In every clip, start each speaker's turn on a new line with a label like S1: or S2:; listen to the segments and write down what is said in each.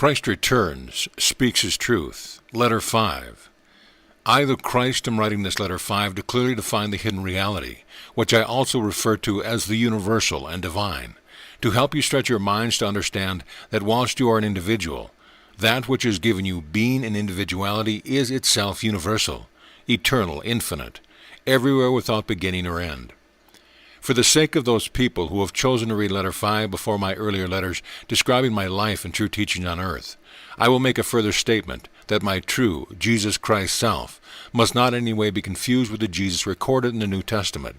S1: Christ returns, speaks his truth. Letter 5. I, the Christ, am writing this letter 5 to clearly define the hidden reality, which I also refer to as the universal and divine, to help you stretch your minds to understand that whilst you are an individual, that which has given you being and individuality is itself universal, eternal, infinite, everywhere without beginning or end. For the sake of those people who have chosen to read letter 5 before my earlier letters describing my life and true teaching on earth, I will make a further statement that my true Jesus Christ self must not in any way be confused with the Jesus recorded in the New Testament.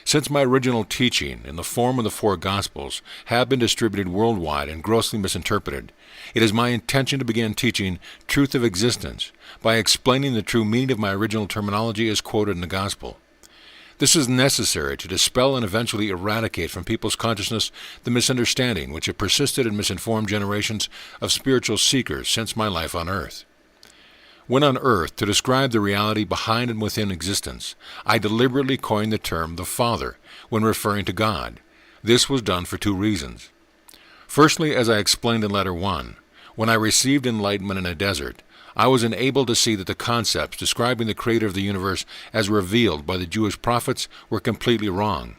S1: Since my original teaching in the form of the 4 Gospels have been distributed worldwide and grossly misinterpreted, it is my intention to begin teaching truth of existence by explaining the true meaning of my original terminology as quoted in the Gospel. This is necessary to dispel and eventually eradicate from people's consciousness the misunderstanding which have persisted in misinformed generations of spiritual seekers since my life on earth. When on earth, to describe the reality behind and within existence, I deliberately coined the term the Father when referring to God. This was done for 2 reasons. Firstly, as I explained in letter 1, when I received enlightenment in a desert, I was enabled to see that the concepts describing the Creator of the universe as revealed by the Jewish prophets were completely wrong.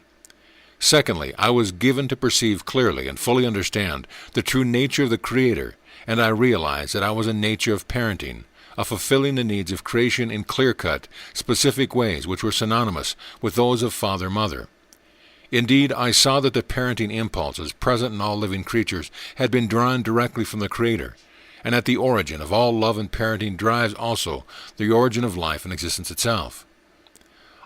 S1: Secondly, I was given to perceive clearly and fully understand the true nature of the Creator, and I realized that I was a nature of parenting, of fulfilling the needs of creation in clear-cut, specific ways which were synonymous with those of father-mother. Indeed, I saw that the parenting impulses present in all living creatures had been drawn directly from the Creator, and at the origin of all love and parenting drives also the origin of life and existence itself.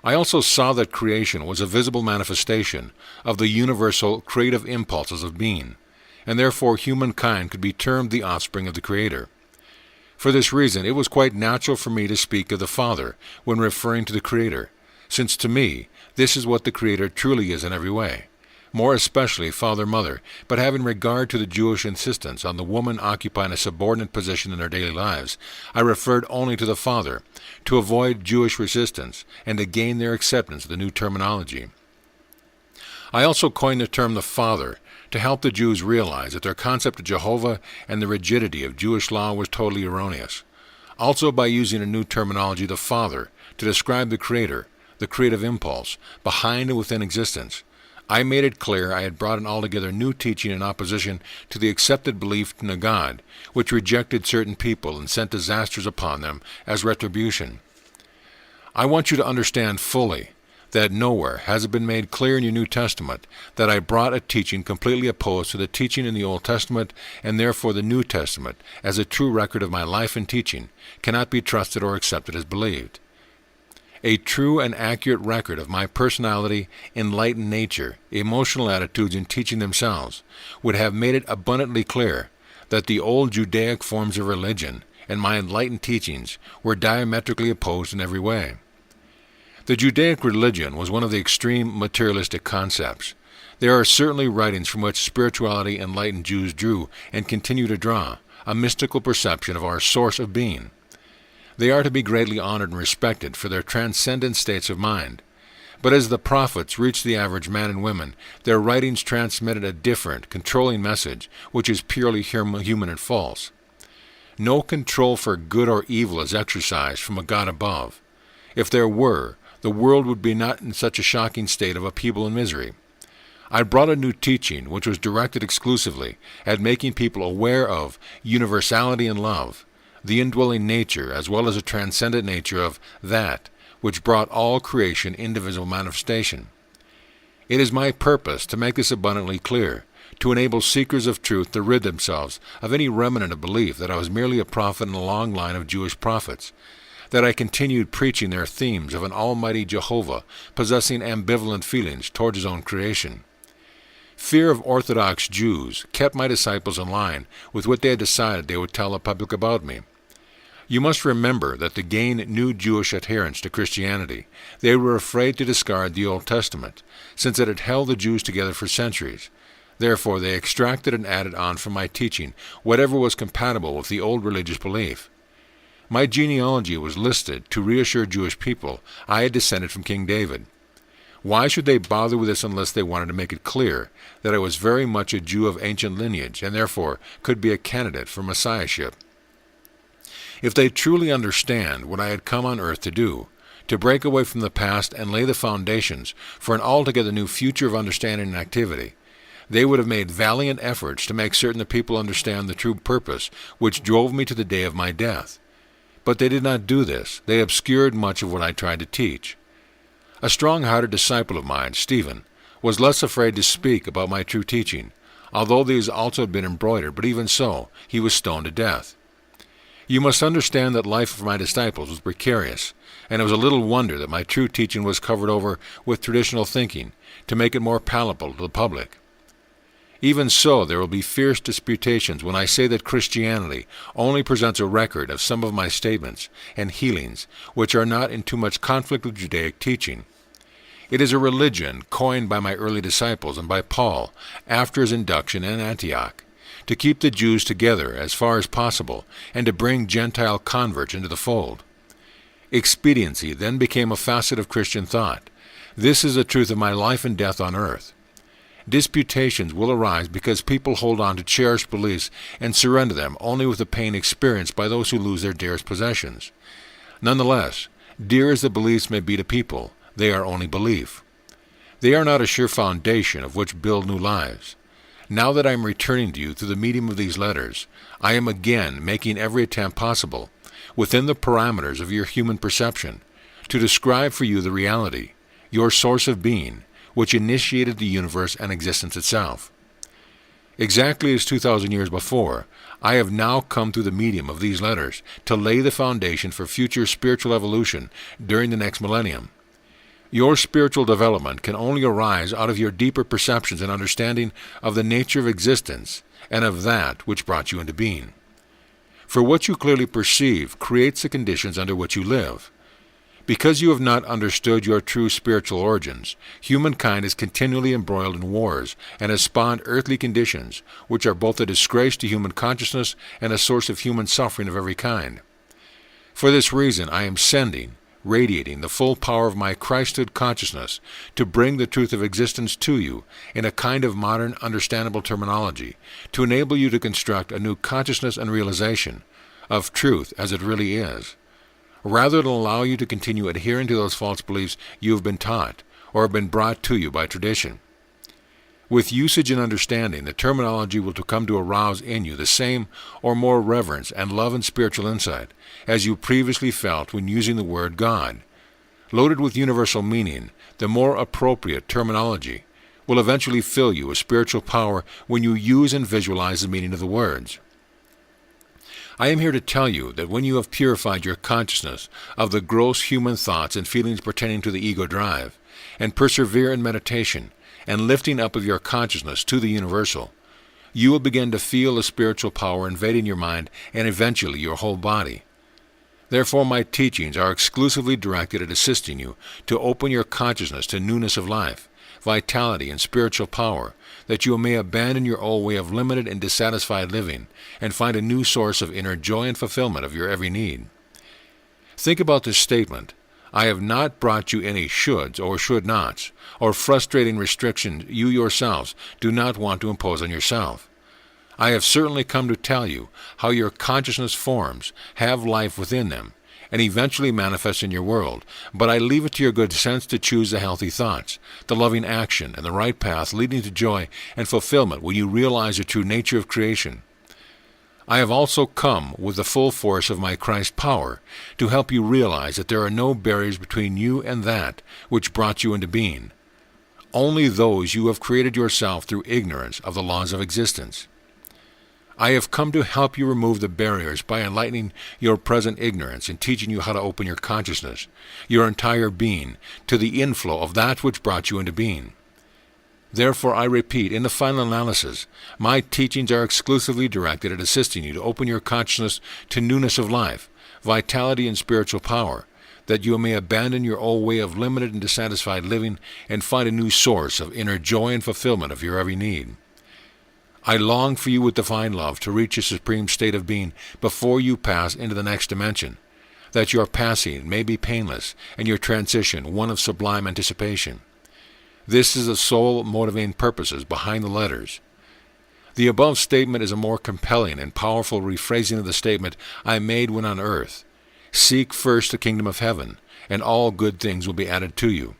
S1: I also saw that creation was a visible manifestation of the universal creative impulses of being, and therefore humankind could be termed the offspring of the Creator. For this reason, it was quite natural for me to speak of the Father when referring to the Creator, since to me this is what the Creator truly is in every way, more especially father-mother, but having regard to the Jewish insistence on the woman occupying a subordinate position in their daily lives, I referred only to the Father, to avoid Jewish resistance and to gain their acceptance of the new terminology. I also coined the term the Father to help the Jews realize that their concept of Jehovah and the rigidity of Jewish law was totally erroneous. Also by using a new terminology, the Father, to describe the Creator, the creative impulse, behind and within existence, I made it clear I had brought an altogether new teaching in opposition to the accepted belief in a God, which rejected certain people and sent disasters upon them as retribution. I want you to understand fully that nowhere has it been made clear in your New Testament that I brought a teaching completely opposed to the teaching in the Old Testament, and therefore the New Testament, as a true record of my life and teaching, cannot be trusted or accepted as believed. A true and accurate record of my personality, enlightened nature, emotional attitudes, and teaching themselves would have made it abundantly clear that the old Judaic forms of religion and my enlightened teachings were diametrically opposed in every way. The Judaic religion was one of the extreme materialistic concepts. There are certainly writings from which spirituality enlightened Jews drew and continue to draw a mystical perception of our source of being. They are to be greatly honored and respected for their transcendent states of mind. But as the prophets reached the average man and women, their writings transmitted a different, controlling message, which is purely human and false. No control for good or evil is exercised from a God above. If there were, the world would be not in such a shocking state of upheaval and misery. I brought a new teaching which was directed exclusively at making people aware of universality and love, the indwelling nature as well as the transcendent nature of that which brought all creation into visible manifestation. It is my purpose to make this abundantly clear, to enable seekers of truth to rid themselves of any remnant of belief that I was merely a prophet in a long line of Jewish prophets, that I continued preaching their themes of an almighty Jehovah possessing ambivalent feelings towards his own creation. Fear of Orthodox Jews kept my disciples in line with what they had decided they would tell the public about me. You must remember that to gain new Jewish adherents to Christianity, they were afraid to discard the Old Testament, since it had held the Jews together for centuries. Therefore they extracted and added on from my teaching whatever was compatible with the old religious belief. My genealogy was listed to reassure Jewish people I had descended from King David. Why should they bother with this unless they wanted to make it clear that I was very much a Jew of ancient lineage and therefore could be a candidate for messiahship? If they truly understand what I had come on earth to do, to break away from the past and lay the foundations for an altogether new future of understanding and activity, they would have made valiant efforts to make certain that people understand the true purpose which drove me to the day of my death. But they did not do this. They obscured much of what I tried to teach. A strong-hearted disciple of mine, Stephen, was less afraid to speak about my true teaching, although these also had been embroidered, but even so, he was stoned to death. You must understand that life for my disciples was precarious, and it was a little wonder that my true teaching was covered over with traditional thinking to make it more palatable to the public. Even so, there will be fierce disputations when I say that Christianity only presents a record of some of my statements and healings which are not in too much conflict with Judaic teaching. It is a religion coined by my early disciples and by Paul after his induction in Antioch, to keep the Jews together as far as possible and to bring Gentile converts into the fold. Expediency then became a facet of Christian thought. This is the truth of my life and death on earth. Disputations will arise because people hold on to cherished beliefs and surrender them only with the pain experienced by those who lose their dearest possessions. Nonetheless, dear as the beliefs may be to people, they are only belief. They are not a sure foundation of which build new lives. Now that I am returning to you through the medium of these letters, I am again making every attempt possible, within the parameters of your human perception, to describe for you the reality, your source of being, which initiated the universe and existence itself. Exactly as 2,000 years before, I have now come through the medium of these letters to lay the foundation for future spiritual evolution during the next millennium. Your spiritual development can only arise out of your deeper perceptions and understanding of the nature of existence and of that which brought you into being. For what you clearly perceive creates the conditions under which you live. Because you have not understood your true spiritual origins, humankind is continually embroiled in wars and has spawned earthly conditions, which are both a disgrace to human consciousness and a source of human suffering of every kind. For this reason, I am radiating the full power of my Christhood consciousness to bring the truth of existence to you in a kind of modern, understandable terminology, to enable you to construct a new consciousness and realization of truth as it really is, rather than allow you to continue adhering to those false beliefs you have been taught or have been brought to you by tradition. With usage and understanding, the terminology will come to arouse in you the same or more reverence and love and spiritual insight as you previously felt when using the word God. Loaded with universal meaning, the more appropriate terminology will eventually fill you with spiritual power when you use and visualize the meaning of the words. I am here to tell you that when you have purified your consciousness of the gross human thoughts and feelings pertaining to the ego drive, and persevere in meditation and lifting up of your consciousness to the universal, you will begin to feel the spiritual power invading your mind and eventually your whole body. Therefore, my teachings are exclusively directed at assisting you to open your consciousness to newness of life, vitality, and spiritual power, that you may abandon your old way of limited and dissatisfied living and find a new source of inner joy and fulfillment of your every need. Think about this statement. I have not brought you any shoulds or should nots, or frustrating restrictions you yourselves do not want to impose on yourself. I have certainly come to tell you how your consciousness forms, have life within them, and eventually manifest in your world, but I leave it to your good sense to choose the healthy thoughts, the loving action, and the right path leading to joy and fulfillment when you realize the true nature of creation. I have also come with the full force of my Christ power to help you realize that there are no barriers between you and that which brought you into being, only those you have created yourself through ignorance of the laws of existence. I have come to help you remove the barriers by enlightening your present ignorance and teaching you how to open your consciousness, your entire being, to the inflow of that which brought you into being. Therefore, I repeat, in the final analysis, my teachings are exclusively directed at assisting you to open your consciousness to newness of life, vitality, and spiritual power, that you may abandon your old way of limited and dissatisfied living and find a new source of inner joy and fulfillment of your every need. I long for you with divine love to reach a supreme state of being before you pass into the next dimension, that your passing may be painless and your transition one of sublime anticipation. This is the sole motivating purposes behind the letters. The above statement is a more compelling and powerful rephrasing of the statement I made when on earth. Seek first the kingdom of heaven, and all good things will be added to you.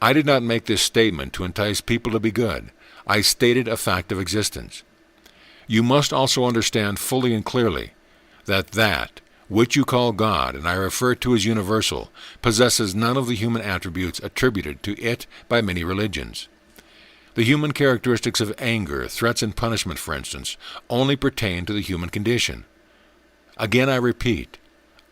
S1: I did not make this statement to entice people to be good. I stated a fact of existence. You must also understand fully and clearly that which you call God, and I refer to as universal, possesses none of the human attributes attributed to it by many religions. The human characteristics of anger, threats, and punishment, for instance, only pertain to the human condition. Again I repeat,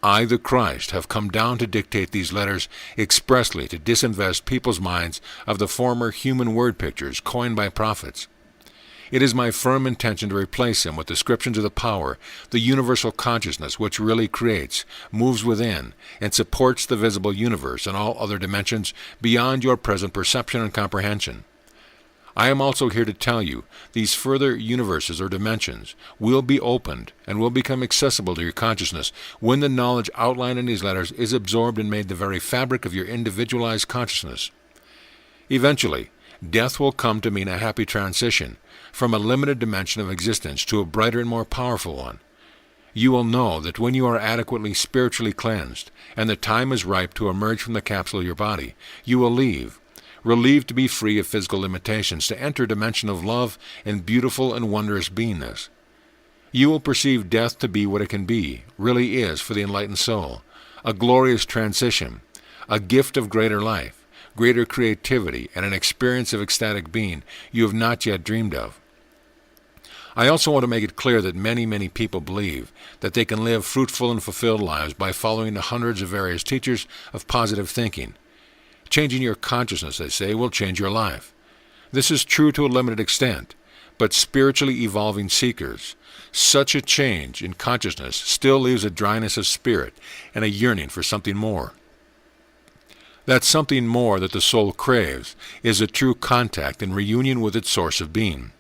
S1: I, the Christ, have come down to dictate these letters expressly to disinvest people's minds of the former human word pictures coined by prophets. It is my firm intention to replace them with descriptions of the power, the universal consciousness which really creates, moves within, and supports the visible universe and all other dimensions beyond your present perception and comprehension. I am also here to tell you these further universes or dimensions will be opened and will become accessible to your consciousness when the knowledge outlined in these letters is absorbed and made the very fabric of your individualized consciousness. Eventually, death will come to mean a happy transition from a limited dimension of existence to a brighter and more powerful one. You will know that when you are adequately spiritually cleansed and the time is ripe to emerge from the capsule of your body, you will leave, relieved to be free of physical limitations, to enter a dimension of love and beautiful and wondrous beingness. You will perceive death to be what it can be, really is for the enlightened soul, a glorious transition, a gift of greater life, greater creativity, and an experience of ecstatic being you have not yet dreamed of. I also want to make it clear that many people believe that they can live fruitful and fulfilled lives by following the hundreds of various teachers of positive thinking. Changing your consciousness, they say, will change your life. This is true to a limited extent, but spiritually evolving seekers, such a change in consciousness still leaves a dryness of spirit and a yearning for something more. That something more that the soul craves is a true contact and reunion with its source of being.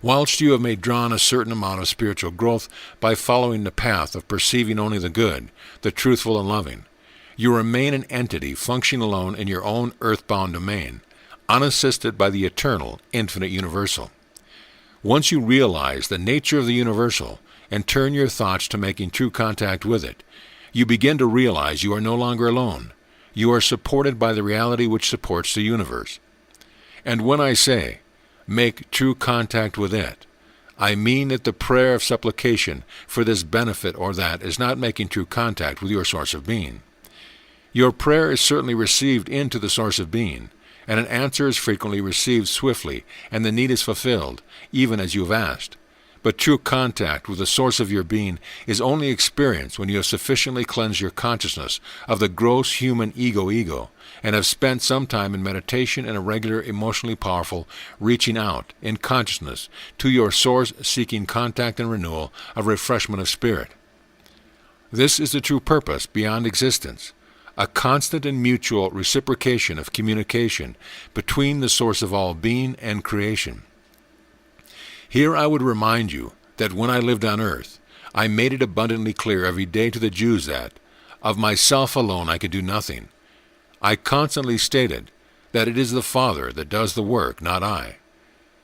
S1: Whilst you have drawn a certain amount of spiritual growth by following the path of perceiving only the good, the truthful and loving, you remain an entity functioning alone in your own earthbound domain, unassisted by the eternal, infinite universal. Once you realize the nature of the universal and turn your thoughts to making true contact with it, you begin to realize you are no longer alone. You are supported by the reality which supports the universe. And when I say, make true contact with it, I mean that the prayer of supplication for this benefit or that is not making true contact with your source of being. Your prayer is certainly received into the source of being, and an answer is frequently received swiftly, and the need is fulfilled, even as you have asked. But true contact with the source of your being is only experienced when you have sufficiently cleansed your consciousness of the gross human ego, and have spent some time in meditation and a regular, emotionally powerful reaching out in consciousness to your source, seeking contact and renewal of refreshment of spirit. This is the true purpose beyond existence, a constant and mutual reciprocation of communication between the source of all being and creation. Here I would remind you that when I lived on earth, I made it abundantly clear every day to the Jews that, of myself alone I could do nothing. I constantly stated that it is the Father that does the work, not I.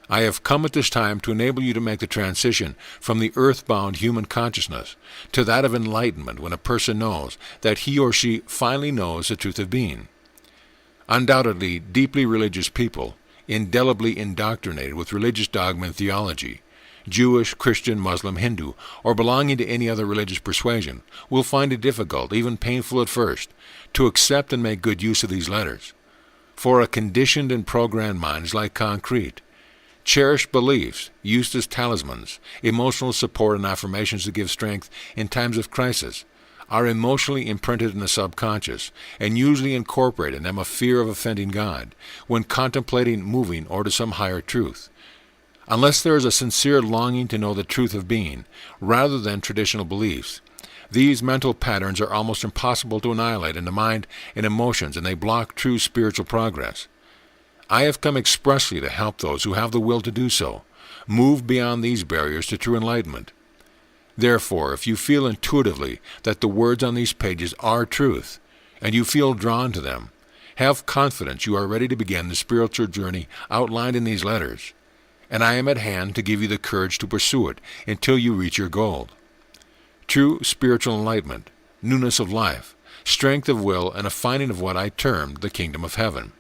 S1: I have come at this time to enable you to make the transition from the earthbound human consciousness to that of enlightenment when a person knows that he or she finally knows the truth of being. Undoubtedly, deeply religious people, indelibly indoctrinated with religious dogma and theology, Jewish, Christian, Muslim, Hindu, or belonging to any other religious persuasion, will find it difficult, even painful at first, to accept and make good use of these letters. For a conditioned and programmed mind is like concrete. Cherished beliefs, used as talismans, emotional support and affirmations to give strength in times of crisis, are emotionally imprinted in the subconscious and usually incorporate in them a fear of offending God when contemplating moving or to some higher truth. Unless there is a sincere longing to know the truth of being, rather than traditional beliefs, these mental patterns are almost impossible to annihilate in the mind and emotions, and they block true spiritual progress. I have come expressly to help those who have the will to do so, move beyond these barriers to true enlightenment. Therefore, if you feel intuitively that the words on these pages are truth, and you feel drawn to them, Have confidence you are ready to begin the spiritual journey outlined in these letters, and I am at hand to give you the courage to pursue it until you reach your goal. True spiritual enlightenment, newness of life, strength of will, and a finding of what I termed the kingdom of heaven.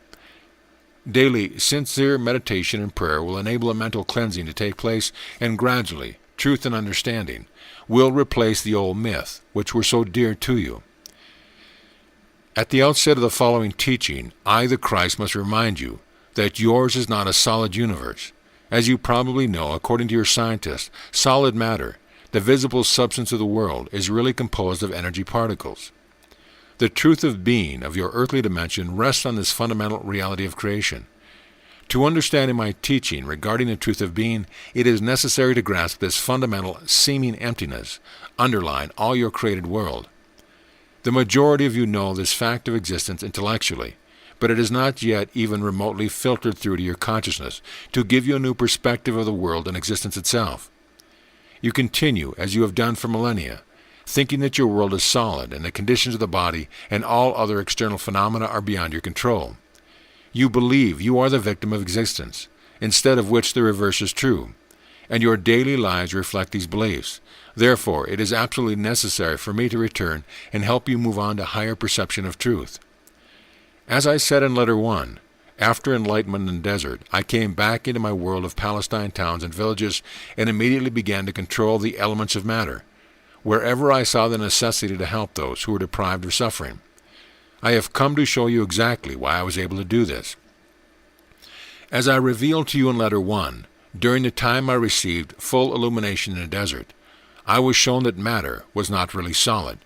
S1: Daily, sincere meditation and prayer will enable a mental cleansing to take place, and gradually, truth and understanding will replace the old myth, which were so dear to you. At the outset of the following teaching, I, the Christ, must remind you that yours is not a solid universe. As you probably know, according to your scientists, solid matter, the visible substance of the world, is really composed of energy particles. The truth of being of your earthly dimension rests on this fundamental reality of creation. To understand in my teaching regarding the truth of being, it is necessary to grasp this fundamental seeming emptiness underlying all your created world. The majority of you know this fact of existence intellectually, but it is not yet even remotely filtered through to your consciousness to give you a new perspective of the world and existence itself. You continue, as you have done for millennia, thinking that your world is solid and the conditions of the body and all other external phenomena are beyond your control. You believe you are the victim of existence, instead of which the reverse is true, and your daily lives reflect these beliefs. Therefore, it is absolutely necessary for me to return and help you move on to higher perception of truth. As I said in Letter 1, after enlightenment in the desert, I came back into my world of Palestine towns and villages and immediately began to control the elements of matter, wherever I saw the necessity to help those who were deprived or suffering. I have come to show you exactly why I was able to do this. As I revealed to you in Letter 1, during the time I received full illumination in the desert, I was shown that matter was not really solid.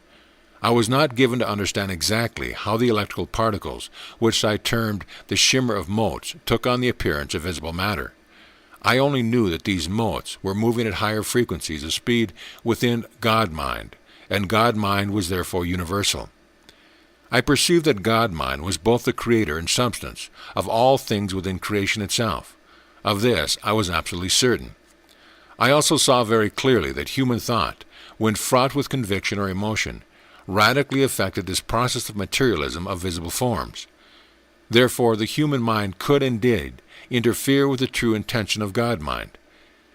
S1: I was not given to understand exactly how the electrical particles, which I termed the shimmer of motes, took on the appearance of visible matter. I only knew that these motes were moving at higher frequencies of speed within God-mind, and God-mind was therefore universal. I perceived that God-mind was both the creator and substance of all things within creation itself. Of this I was absolutely certain. I also saw very clearly that human thought, when fraught with conviction or emotion, radically affected this process of materialism of visible forms. Therefore, the human mind could and did interfere with the true intention of God-mind.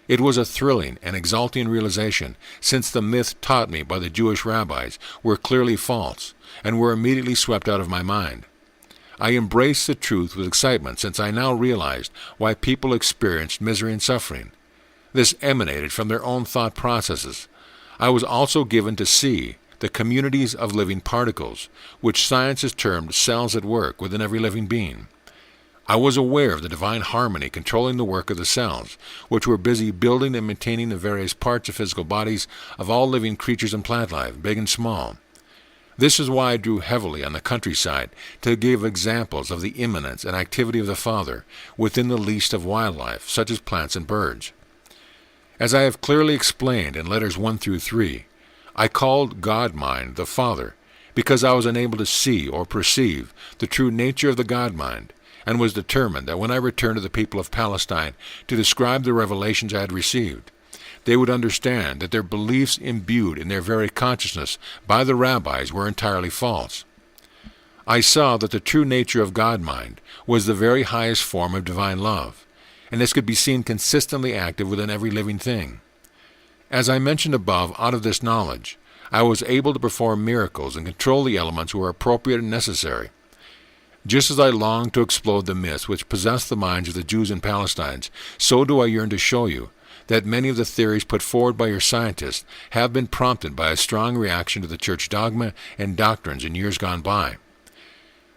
S1: It was a thrilling and exalting realization, since the myth taught me by the Jewish rabbis were clearly false and were immediately swept out of my mind. I embraced the truth with excitement, since I now realized why people experienced misery and suffering. This emanated from their own thought processes. I was also given to see the communities of living particles, which science has termed cells at work within every living being. I was aware of the divine harmony controlling the work of the cells, which were busy building and maintaining the various parts of physical bodies of all living creatures and plant life, big and small. This is why I drew heavily on the countryside to give examples of the immanence and activity of the Father within the least of wildlife, such as plants and birds. As I have clearly explained in letters 1 through 3, I called God-mind the Father because I was unable to see or perceive the true nature of the God-mind, and was determined that when I returned to the people of Palestine to describe the revelations I had received, they would understand that their beliefs imbued in their very consciousness by the rabbis were entirely false. I saw that the true nature of God-mind was the very highest form of divine love, and this could be seen consistently active within every living thing. As I mentioned above, out of this knowledge, I was able to perform miracles and control the elements where appropriate and necessary. Just as I long to explode the myths which possess the minds of the Jews in Palestine, so do I yearn to show you that many of the theories put forward by your scientists have been prompted by a strong reaction to the church dogma and doctrines in years gone by.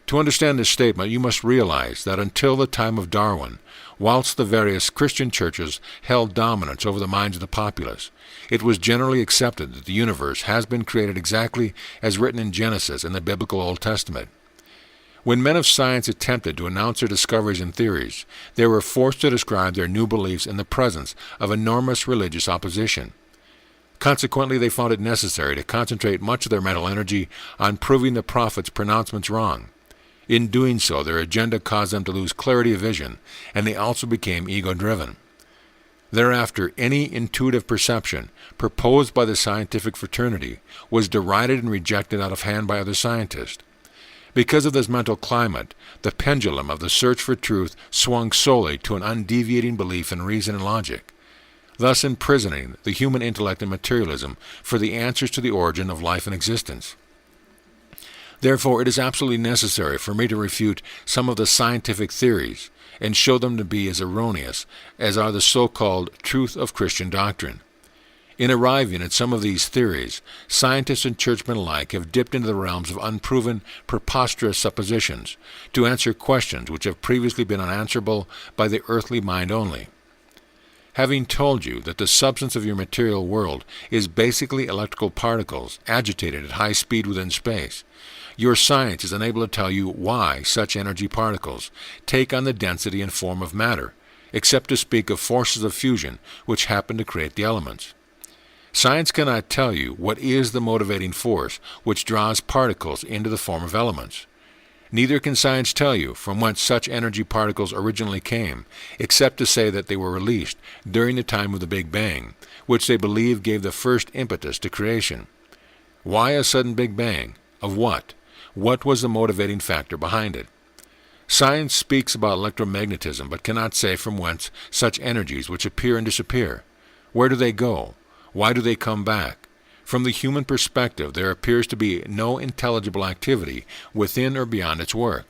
S1: To understand this statement, you must realize that until the time of Darwin, whilst the various Christian churches held dominance over the minds of the populace, it was generally accepted that the universe has been created exactly as written in Genesis in the biblical Old Testament. When men of science attempted to announce their discoveries and theories, they were forced to describe their new beliefs in the presence of enormous religious opposition. Consequently, they found it necessary to concentrate much of their mental energy on proving the prophets' pronouncements wrong. In doing so, their agenda caused them to lose clarity of vision, and they also became ego-driven. Thereafter, any intuitive perception proposed by the scientific fraternity was derided and rejected out of hand by other scientists. Because of this mental climate, the pendulum of the search for truth swung solely to an undeviating belief in reason and logic, thus imprisoning the human intellect in materialism for the answers to the origin of life and existence. Therefore, it is absolutely necessary for me to refute some of the scientific theories and show them to be as erroneous as are the so-called truth of Christian doctrine. In arriving at some of these theories, scientists and churchmen alike have dipped into the realms of unproven, preposterous suppositions to answer questions which have previously been unanswerable by the earthly mind only. Having told you that the substance of your material world is basically electrical particles agitated at high speed within space, your science is unable to tell you why such energy particles take on the density and form of matter, except to speak of forces of fusion which happen to create the elements. Science cannot tell you what is the motivating force which draws particles into the form of elements. Neither can science tell you from whence such energy particles originally came, except to say that they were released during the time of the Big Bang, which they believe gave the first impetus to creation. Why a sudden Big Bang? Of what? What was the motivating factor behind it? Science speaks about electromagnetism, but cannot say from whence such energies which appear and disappear. Where do they go? Why do they come back? From the human perspective, there appears to be no intelligible activity within or beyond its work.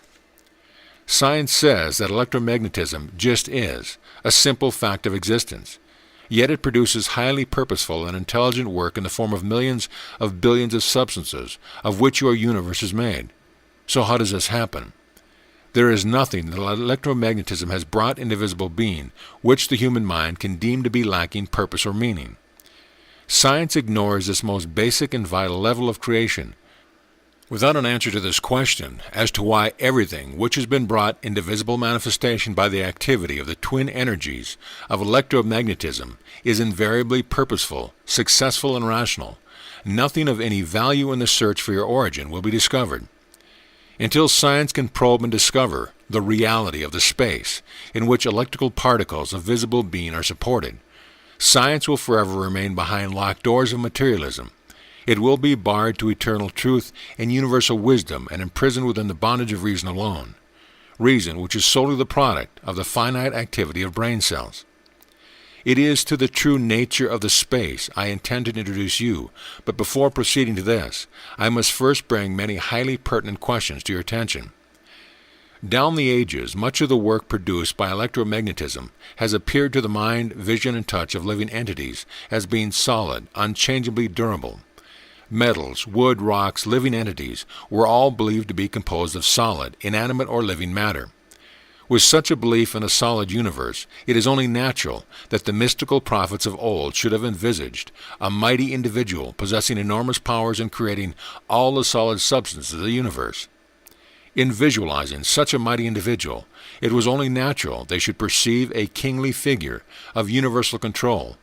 S1: Science says that electromagnetism just is a simple fact of existence, yet it produces highly purposeful and intelligent work in the form of millions of billions of substances of which your universe is made. So how does this happen? There is nothing that electromagnetism has brought into visible being which the human mind can deem to be lacking purpose or meaning. Science ignores this most basic and vital level of creation. Without an answer to this question as to why everything which has been brought into visible manifestation by the activity of the twin energies of electromagnetism is invariably purposeful, successful, and rational, nothing of any value in the search for your origin will be discovered. Until science can probe and discover the reality of the space in which electrical particles of visible being are supported, science will forever remain behind locked doors of materialism. It will be barred to eternal truth and universal wisdom and imprisoned within the bondage of reason alone, reason which is solely the product of the finite activity of brain cells. It is to the true nature of the space I intend to introduce you, but before proceeding to this, I must first bring many highly pertinent questions to your attention. Down the ages, much of the work produced by electromagnetism has appeared to the mind, vision, and touch of living entities as being solid, unchangeably durable. Metals, wood, rocks, living entities were all believed to be composed of solid, inanimate, or living matter. With such a belief in a solid universe, it is only natural that the mystical prophets of old should have envisaged a mighty individual possessing enormous powers in creating all the solid substances of the universe. In visualizing such a mighty individual, it was only natural they should perceive a kingly figure of universal control,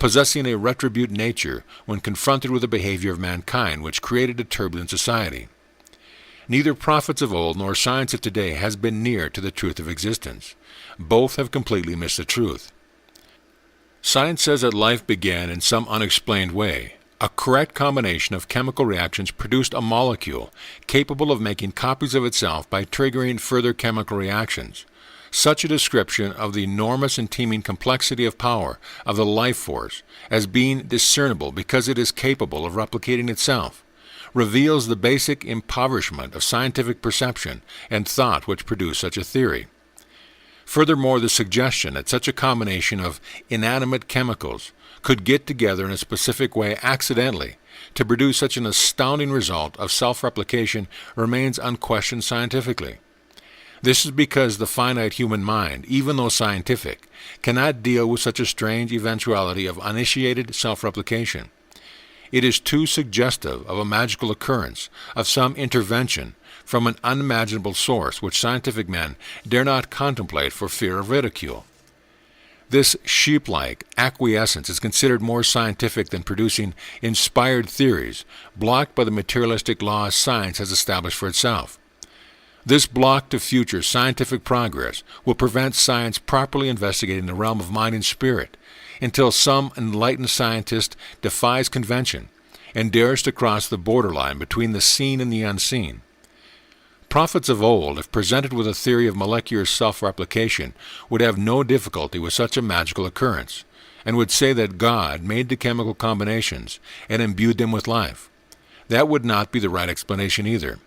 S1: possessing a retributive nature when confronted with the behavior of mankind which created a turbulent society. Neither prophets of old nor science of today has been near to the truth of existence. Both have completely missed the truth. Science says that life began in some unexplained way. A correct combination of chemical reactions produced a molecule capable of making copies of itself by triggering further chemical reactions. Such a description of the enormous and teeming complexity of power of the life force as being discernible because it is capable of replicating itself reveals the basic impoverishment of scientific perception and thought which produce such a theory. Furthermore, the suggestion that such a combination of inanimate chemicals could get together in a specific way accidentally to produce such an astounding result of self-replication remains unquestioned scientifically. This is because the finite human mind, even though scientific, cannot deal with such a strange eventuality of uninitiated self-replication. It is too suggestive of a magical occurrence, of some intervention from an unimaginable source which scientific men dare not contemplate for fear of ridicule. This sheep-like acquiescence is considered more scientific than producing inspired theories blocked by the materialistic laws science has established for itself. This block to future scientific progress will prevent science properly investigating the realm of mind and spirit until some enlightened scientist defies convention and dares to cross the borderline between the seen and the unseen. prophets of old, if presented with a theory of molecular self-replication, would have no difficulty with such a magical occurrence, and would say that God made the chemical combinations and imbued them with life. That would not be the right explanation either.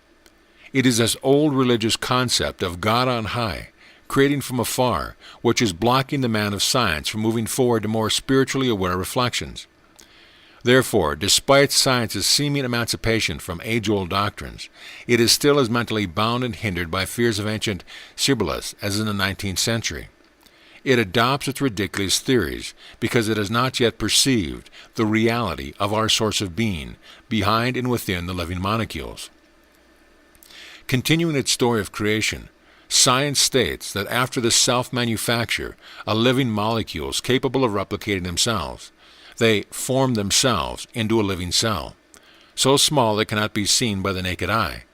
S1: It is this old religious concept of God on high, creating from afar, which is blocking the man of science from moving forward to more spiritually aware reflections. Therefore, despite science's seeming emancipation from age-old doctrines, it is still as mentally bound and hindered by fears of ancient Shibboleths as in the 19th century. It adopts its ridiculous theories because it has not yet perceived the reality of our source of being behind and within the living molecules. Continuing its story of creation, science states that after the self-manufacture of living molecules capable of replicating themselves, they form themselves into a living cell, so small it cannot be seen by the naked eye,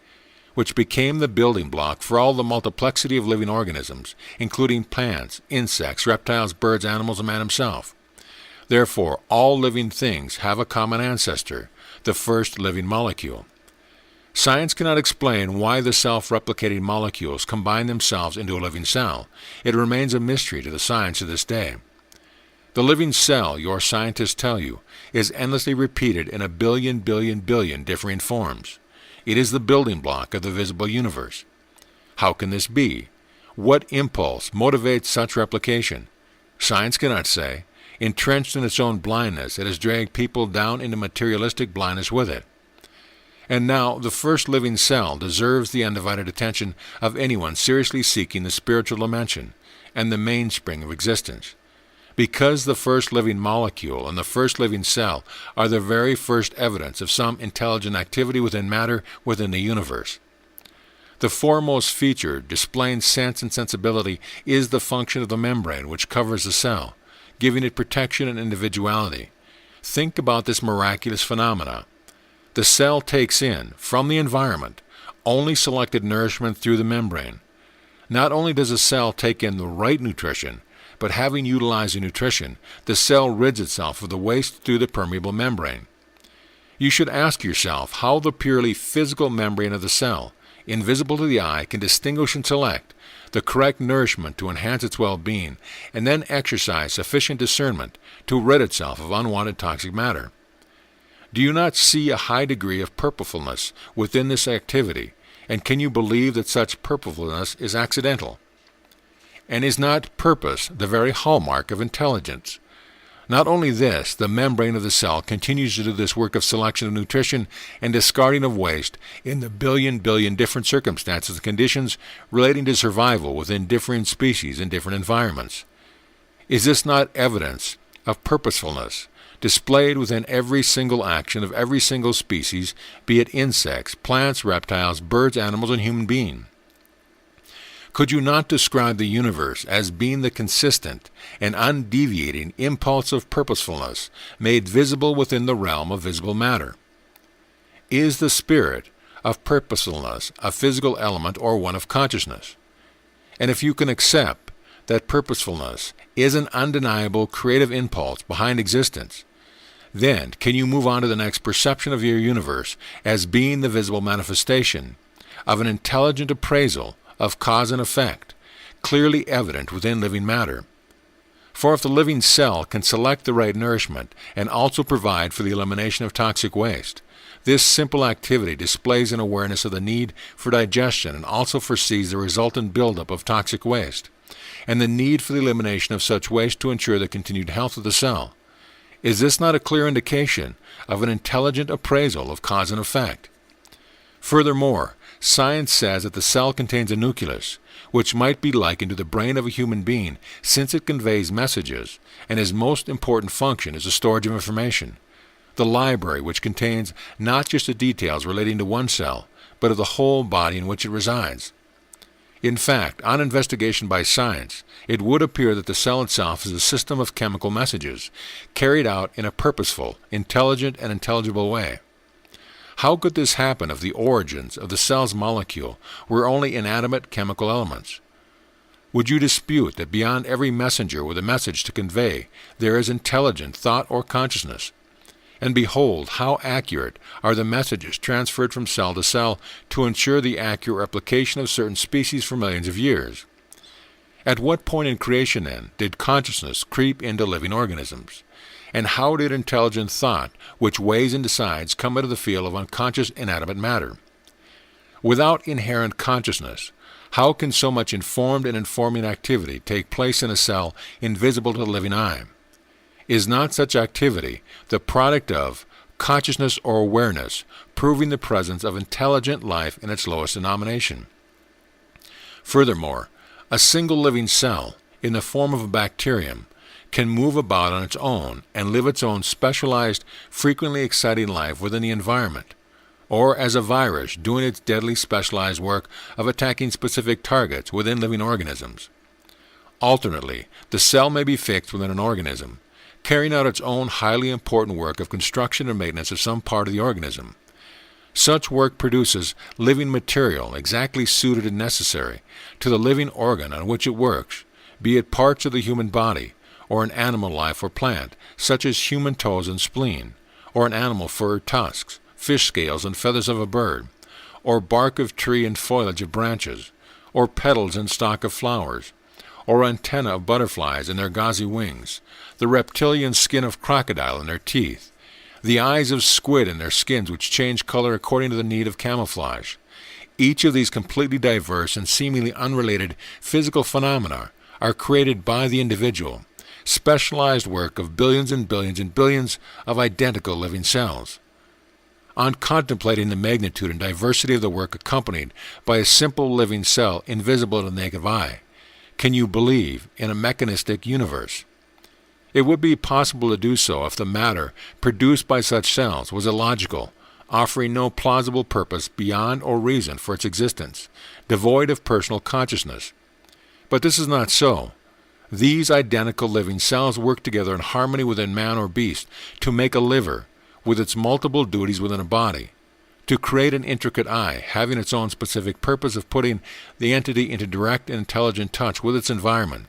S1: which became the building block for all the multiplexity of living organisms, including plants, insects, reptiles, birds, animals, and man himself. Therefore, all living things have a common ancestor, the first living molecule. Science cannot explain why the self-replicating molecules combine themselves into a living cell. It remains a mystery to the science of this day. The living cell, your scientists tell you, is endlessly repeated in a billion differing forms. It is the building block of the visible universe. How can this be? What impulse motivates such replication? Science cannot say. Entrenched in its own blindness, it has dragged people down into materialistic blindness with it. And now, the first living cell deserves the undivided attention of anyone seriously seeking the spiritual dimension and the mainspring of existence. Because the first living molecule and the first living cell are the very first evidence of some intelligent activity within matter within the universe. The foremost feature displaying sense and sensibility is the function of the membrane which covers the cell, giving it protection and individuality. Think about this miraculous phenomena. The cell takes in, from the environment, only selected nourishment through the membrane. Not only does the cell take in the right nutrition, but having utilized the nutrition, the cell rids itself of the waste through the permeable membrane. You should ask yourself how the purely physical membrane of the cell, invisible to the eye, can distinguish and select the correct nourishment to enhance its well-being, and then exercise sufficient discernment to rid itself of unwanted toxic matter. Do you not see a high degree of purposefulness within this activity, and can you believe that such purposefulness is accidental? And is not purpose the very hallmark of intelligence? Not only this, the membrane of the cell continues to do this work of selection of nutrition and discarding of waste in the billion different circumstances and conditions relating to survival within differing species and different environments. Is this not evidence of purposefulness, displayed within every single action of every single species, be it insects, plants, reptiles, birds, animals, and human beings? Could you not describe the universe as being the consistent and undeviating impulse of purposefulness made visible within the realm of visible matter? Is the spirit of purposefulness a physical element or one of consciousness? And if you can accept that purposefulness is an undeniable creative impulse behind existence, then can you move on to the next perception of your universe as being the visible manifestation of an intelligent appraisal of cause and effect, clearly evident within living matter? For if the living cell can select the right nourishment and also provide for the elimination of toxic waste, this simple activity displays an awareness of the need for digestion and also foresees the resultant buildup of toxic waste, and the need for the elimination of such waste to ensure the continued health of the cell. Is this not a clear indication of an intelligent appraisal of cause and effect? Furthermore, science says that the cell contains a nucleus, which might be likened to the brain of a human being since it conveys messages, and its most important function is the storage of information. The library which contains not just the details relating to one cell, but of the whole body in which it resides. In fact, on investigation by science, it would appear that the cell itself is a system of chemical messages, carried out in a purposeful, intelligent, and intelligible way. How could this happen if the origins of the cell's molecule were only inanimate chemical elements? Would you dispute that beyond every messenger with a message to convey, there is intelligent thought or consciousness? And behold, how accurate are the messages transferred from cell to cell to ensure the accurate replication of certain species for millions of years. At what point in creation, then, did consciousness creep into living organisms? And how did intelligent thought, which weighs and decides, come into the field of unconscious inanimate matter? Without inherent consciousness, how can so much informed and informing activity take place in a cell invisible to the living eye? Is not such activity the product of consciousness or awareness, proving the presence of intelligent life in its lowest denomination? Furthermore, a single living cell, in the form of a bacterium, can move about on its own and live its own specialized, frequently exciting life within the environment, or as a virus doing its deadly specialized work of attacking specific targets within living organisms. Alternately, the cell may be fixed within an organism, carrying out its own highly important work of construction and maintenance of some part of the organism. Such work produces living material exactly suited and necessary to the living organ on which it works, be it parts of the human body, or an animal life or plant, such as human toes and spleen, or an animal fur or tusks, fish scales and feathers of a bird, or bark of tree and foliage of branches, or petals and stalk of flowers, or antennae of butterflies and their gauzy wings, the reptilian skin of crocodile and their teeth, the eyes of squid and their skins which change color according to the need of camouflage. Each of these completely diverse and seemingly unrelated physical phenomena are created by the individual, specialized work of billions and billions and billions of identical living cells. On contemplating the magnitude and diversity of the work accompanied by a simple living cell invisible to the naked eye, can you believe in a mechanistic universe? It would be possible to do so if the matter produced by such cells was illogical, offering no plausible purpose beyond or reason for its existence, devoid of personal consciousness. But this is not so. These identical living cells work together in harmony within man or beast to make a liver, with its multiple duties within a body, to create an intricate eye, having its own specific purpose of putting the entity into direct and intelligent touch with its environment,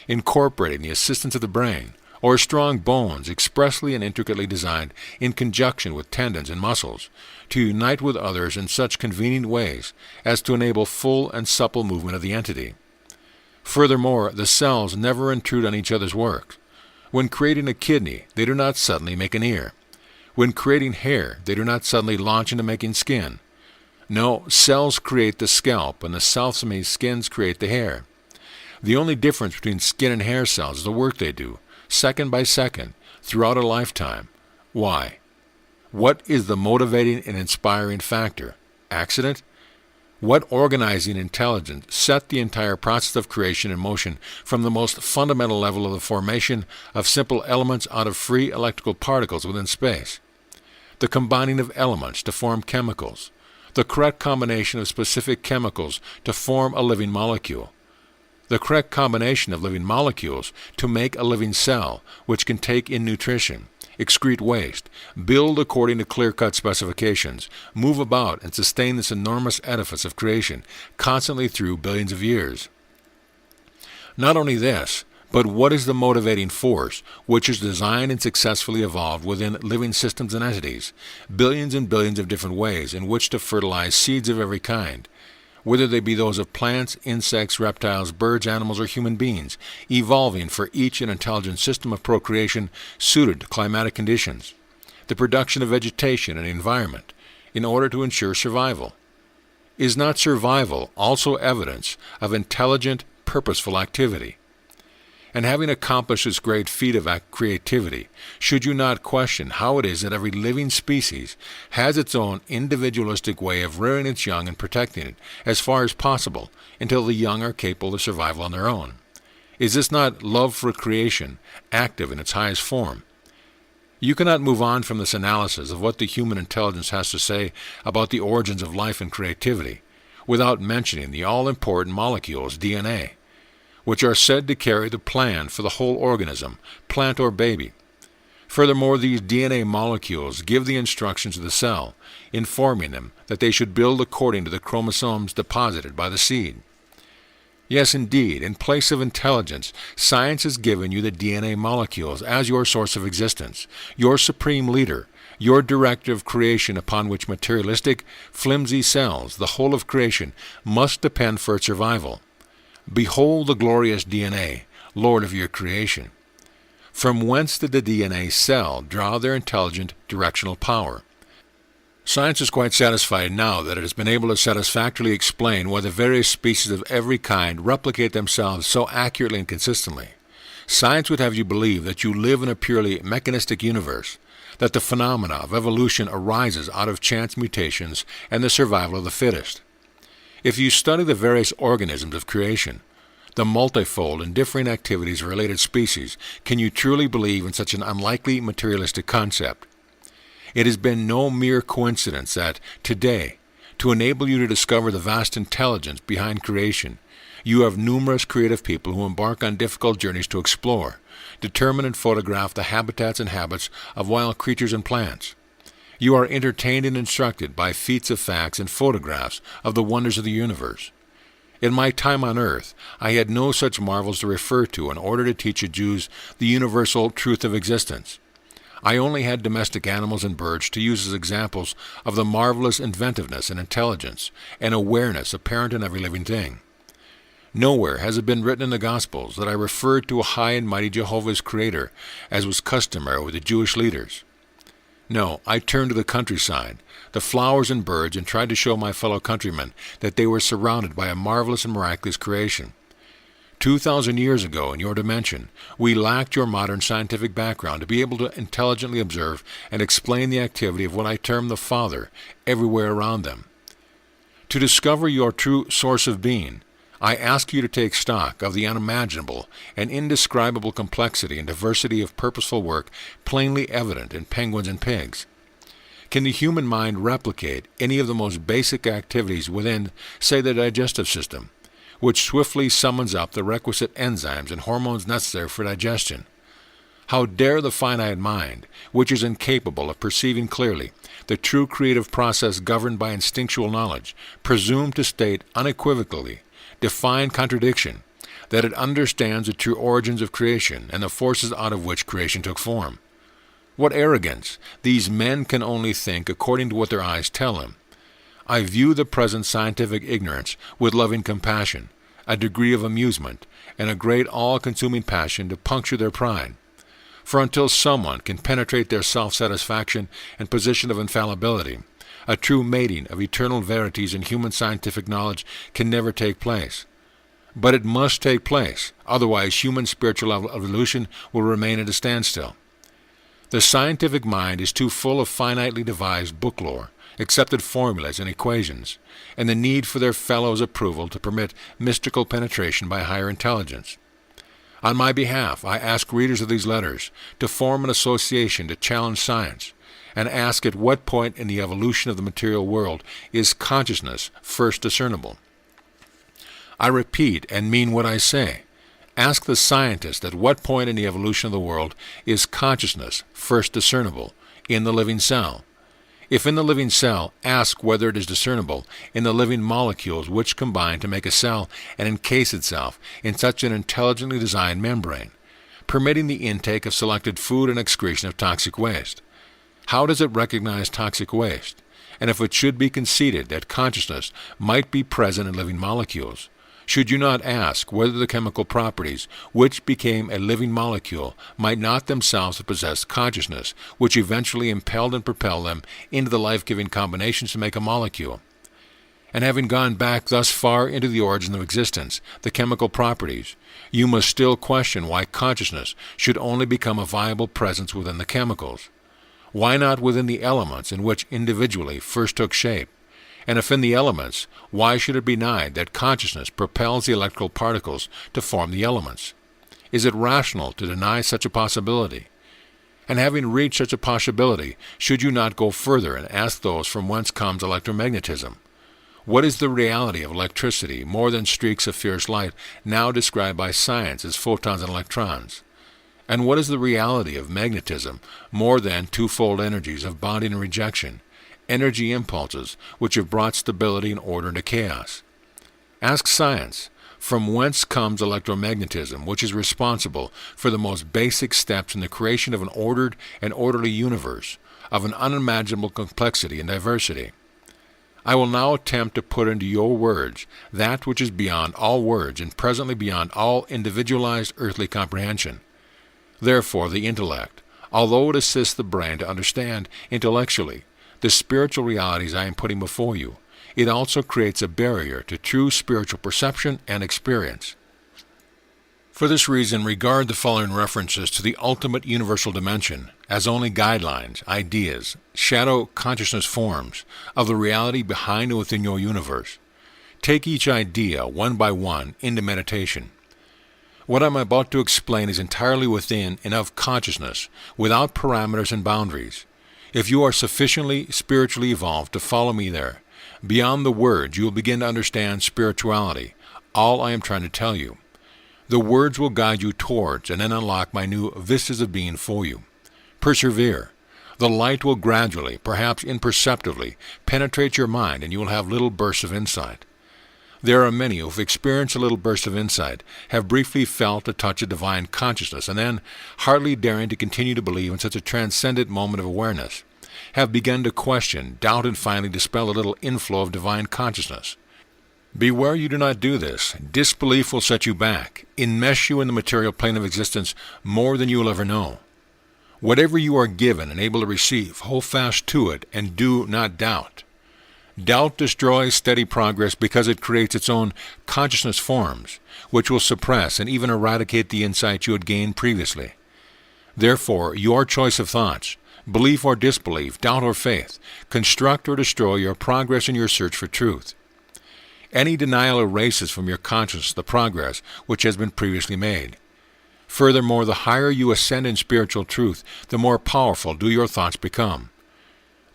S1: incorporating the assistance of the brain, or strong bones expressly and intricately designed in conjunction with tendons and muscles, to unite with others in such convenient ways as to enable full and supple movement of the entity. Furthermore, the cells never intrude on each other's work. When creating a kidney, they do not suddenly make an ear. When creating hair, they do not suddenly launch into making skin. No, cells create the scalp, and the self-made skins create the hair. The only difference between skin and hair cells is the work they do, second by second, throughout a lifetime. Why? What is the motivating and inspiring factor? Accident? What organizing intelligence set the entire process of creation in motion from the most fundamental level of the formation of simple elements out of free electrical particles within space? The combining of elements to form chemicals, the correct combination of specific chemicals to form a living molecule, the correct combination of living molecules to make a living cell which can take in nutrition, excrete waste, build according to clear-cut specifications, move about and sustain this enormous edifice of creation constantly through billions of years. Not only this, but what is the motivating force which is designed and successfully evolved within living systems and entities, billions and billions of different ways in which to fertilize seeds of every kind, whether they be those of plants, insects, reptiles, birds, animals, or human beings, evolving for each an intelligent system of procreation suited to climatic conditions, the production of vegetation and environment, in order to ensure survival? Is not survival also evidence of intelligent, purposeful activity? And having accomplished this great feat of creativity, should you not question how it is that every living species has its own individualistic way of rearing its young and protecting it, as far as possible, until the young are capable of survival on their own? Is this not love for creation, active in its highest form? You cannot move on from this analysis of what the human intelligence has to say about the origins of life and creativity, without mentioning the all-important molecules, DNA, which are said to carry the plan for the whole organism, plant or baby. Furthermore, these DNA molecules give the instructions to the cell, informing them that they should build according to the chromosomes deposited by the seed. Yes, indeed, in place of intelligence, science has given you the DNA molecules as your source of existence, your supreme leader, your directive of creation upon which materialistic, flimsy cells, the whole of creation, must depend for its survival. Behold the glorious DNA, Lord of your creation. From whence did the DNA cell draw their intelligent directional power? Science is quite satisfied now that it has been able to satisfactorily explain why the various species of every kind replicate themselves so accurately and consistently. Science would have you believe that you live in a purely mechanistic universe, that the phenomena of evolution arises out of chance mutations and the survival of the fittest. If you study the various organisms of creation, the multifold and differing activities of related species, can you truly believe in such an unlikely materialistic concept? It has been no mere coincidence that, today, to enable you to discover the vast intelligence behind creation, you have numerous creative people who embark on difficult journeys to explore, determine and photograph the habitats and habits of wild creatures and plants. You are entertained and instructed by feats of facts and photographs of the wonders of the universe. In my time on earth, I had no such marvels to refer to in order to teach the Jews the universal truth of existence. I only had domestic animals and birds to use as examples of the marvelous inventiveness and intelligence and awareness apparent in every living thing. Nowhere has it been written in the Gospels that I referred to a high and mighty Jehovah as Creator, as was customary with the Jewish leaders. No, I turned to the countryside, the flowers and birds, and tried to show my fellow countrymen that they were surrounded by a marvelous and miraculous creation. 2,000 years ago, in your dimension, we lacked your modern scientific background to be able to intelligently observe and explain the activity of what I term the Father everywhere around them. To discover your true source of being, I ask you to take stock of the unimaginable and indescribable complexity and diversity of purposeful work plainly evident in penguins and pigs. Can the human mind replicate any of the most basic activities within, say, the digestive system, which swiftly summons up the requisite enzymes and hormones necessary for digestion? How dare the finite mind, which is incapable of perceiving clearly the true creative process governed by instinctual knowledge, presume to state unequivocally, define contradiction, that it understands the true origins of creation and the forces out of which creation took form? What arrogance! These men can only think according to what their eyes tell them. I view the present scientific ignorance with loving compassion, a degree of amusement, and a great all-consuming passion to puncture their pride. For until someone can penetrate their self-satisfaction and position of infallibility, a true mating of eternal verities in human scientific knowledge can never take place. But it must take place, otherwise human spiritual evolution will remain at a standstill. The scientific mind is too full of finitely devised book lore, accepted formulas and equations, and the need for their fellows' approval to permit mystical penetration by higher intelligence. On my behalf, I ask readers of these letters to form an association to challenge science, and ask at what point in the evolution of the material world is consciousness first discernible. I repeat and mean what I say. Ask the scientist at what point in the evolution of the world is consciousness first discernible in the living cell. If in the living cell, ask whether it is discernible in the living molecules which combine to make a cell and encase itself in such an intelligently designed membrane, permitting the intake of selected food and excretion of toxic waste. How does it recognize toxic waste? And if it should be conceded that consciousness might be present in living molecules, should you not ask whether the chemical properties which became a living molecule might not themselves have possessed consciousness, which eventually impelled and propelled them into the life-giving combinations to make a molecule? And having gone back thus far into the origin of existence, the chemical properties, you must still question why consciousness should only become a viable presence within the chemicals. Why not within the elements in which individually first took shape? And if in the elements, why should it be denied that consciousness propels the electrical particles to form the elements? Is it rational to deny such a possibility? And having reached such a possibility, should you not go further and ask those from whence comes electromagnetism? What is the reality of electricity more than streaks of fierce light now described by science as photons and electrons? And what is the reality of magnetism more than twofold energies of bonding and rejection, energy impulses which have brought stability and order into chaos? Ask science, from whence comes electromagnetism, which is responsible for the most basic steps in the creation of an ordered and orderly universe, of an unimaginable complexity and diversity. I will now attempt to put into your words that which is beyond all words and presently beyond all individualized earthly comprehension. Therefore, the intellect, although it assists the brain to understand intellectually the spiritual realities I am putting before you, it also creates a barrier to true spiritual perception and experience. For this reason, regard the following references to the ultimate universal dimension as only guidelines, ideas, shadow consciousness forms of the reality behind and within your universe. Take each idea, one by one, into meditation. What I am about to explain is entirely within and of consciousness, without parameters and boundaries. If you are sufficiently spiritually evolved to follow me there, beyond the words you will begin to understand spirituality, all I am trying to tell you. The words will guide you towards and then unlock my new vistas of being for you. Persevere. The light will gradually, perhaps imperceptibly, penetrate your mind and you will have little bursts of insight. There are many who have experienced a little burst of insight, have briefly felt a touch of divine consciousness, and then, hardly daring to continue to believe in such a transcendent moment of awareness, have begun to question, doubt, and finally dispel a little inflow of divine consciousness. Beware you do not do this. Disbelief will set you back, enmesh you in the material plane of existence more than you will ever know. Whatever you are given and able to receive, hold fast to it and do not doubt. Doubt destroys steady progress because it creates its own consciousness forms, which will suppress and even eradicate the insight you had gained previously. Therefore, your choice of thoughts, belief or disbelief, doubt or faith, construct or destroy your progress in your search for truth. Any denial erases from your consciousness the progress which has been previously made. Furthermore, the higher you ascend in spiritual truth, the more powerful do your thoughts become.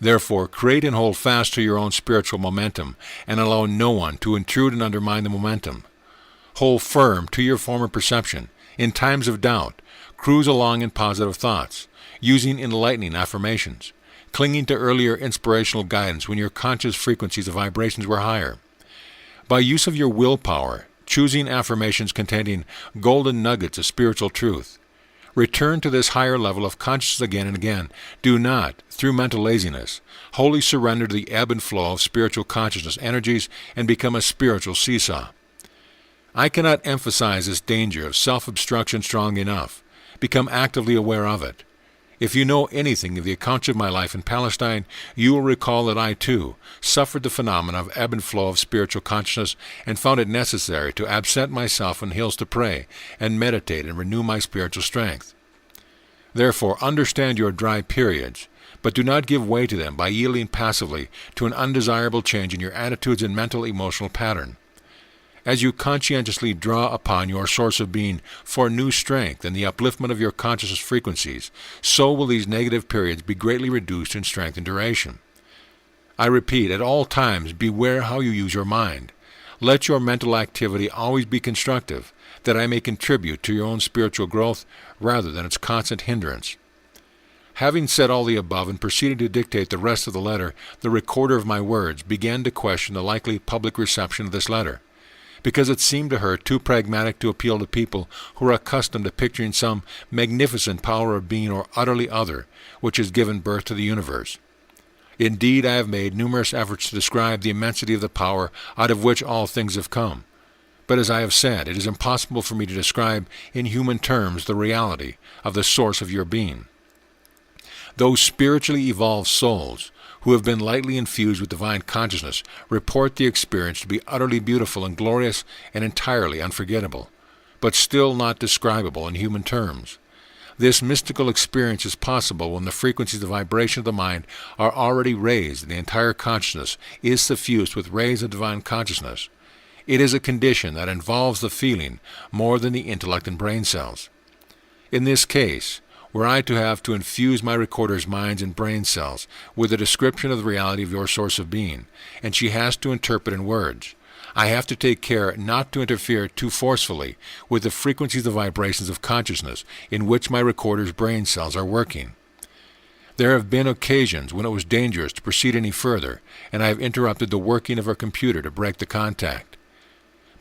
S1: Therefore, create and hold fast to your own spiritual momentum, and allow no one to intrude and undermine the momentum. Hold firm to your former perception. In times of doubt, cruise along in positive thoughts, using enlightening affirmations, clinging to earlier inspirational guidance when your conscious frequencies of vibrations were higher. By use of your willpower, choosing affirmations containing golden nuggets of spiritual truth. Return to this higher level of consciousness again and again. Do not, through mental laziness, wholly surrender to the ebb and flow of spiritual consciousness energies and become a spiritual seesaw. I cannot emphasize this danger of self-obstruction strongly enough. Become actively aware of it. If you know anything of the accounts of my life in Palestine, you will recall that I, too, suffered the phenomena of ebb and flow of spiritual consciousness and found it necessary to absent myself in hills to pray and meditate and renew my spiritual strength. Therefore, understand your dry periods, but do not give way to them by yielding passively to an undesirable change in your attitudes and mental emotional pattern. As you conscientiously draw upon your source of being for new strength and the upliftment of your consciousness frequencies, so will these negative periods be greatly reduced in strength and duration. I repeat, at all times beware how you use your mind. Let your mental activity always be constructive, that I may contribute to your own spiritual growth rather than its constant hindrance. Having said all the above and proceeding to dictate the rest of the letter, the recorder of my words began to question the likely public reception of this letter, because it seemed to her too pragmatic to appeal to people who are accustomed to picturing some magnificent power of being or utterly other, which has given birth to the universe. Indeed, I have made numerous efforts to describe the immensity of the power out of which all things have come. But as I have said, it is impossible for me to describe in human terms the reality of the source of your being. Those spiritually evolved souls who have been lightly infused with divine consciousness report the experience to be utterly beautiful and glorious and entirely unforgettable, but still not describable in human terms. This mystical experience is possible when the frequencies of vibration of the mind are already raised and the entire consciousness is suffused with rays of divine consciousness. It is a condition that involves the feeling more than the intellect and brain cells. In this case, were I to have to infuse my recorder's minds and brain cells with a description of the reality of your source of being, and she has to interpret in words, I have to take care not to interfere too forcefully with the frequencies of vibrations of consciousness in which my recorder's brain cells are working. There have been occasions when it was dangerous to proceed any further, and I have interrupted the working of her computer to break the contact.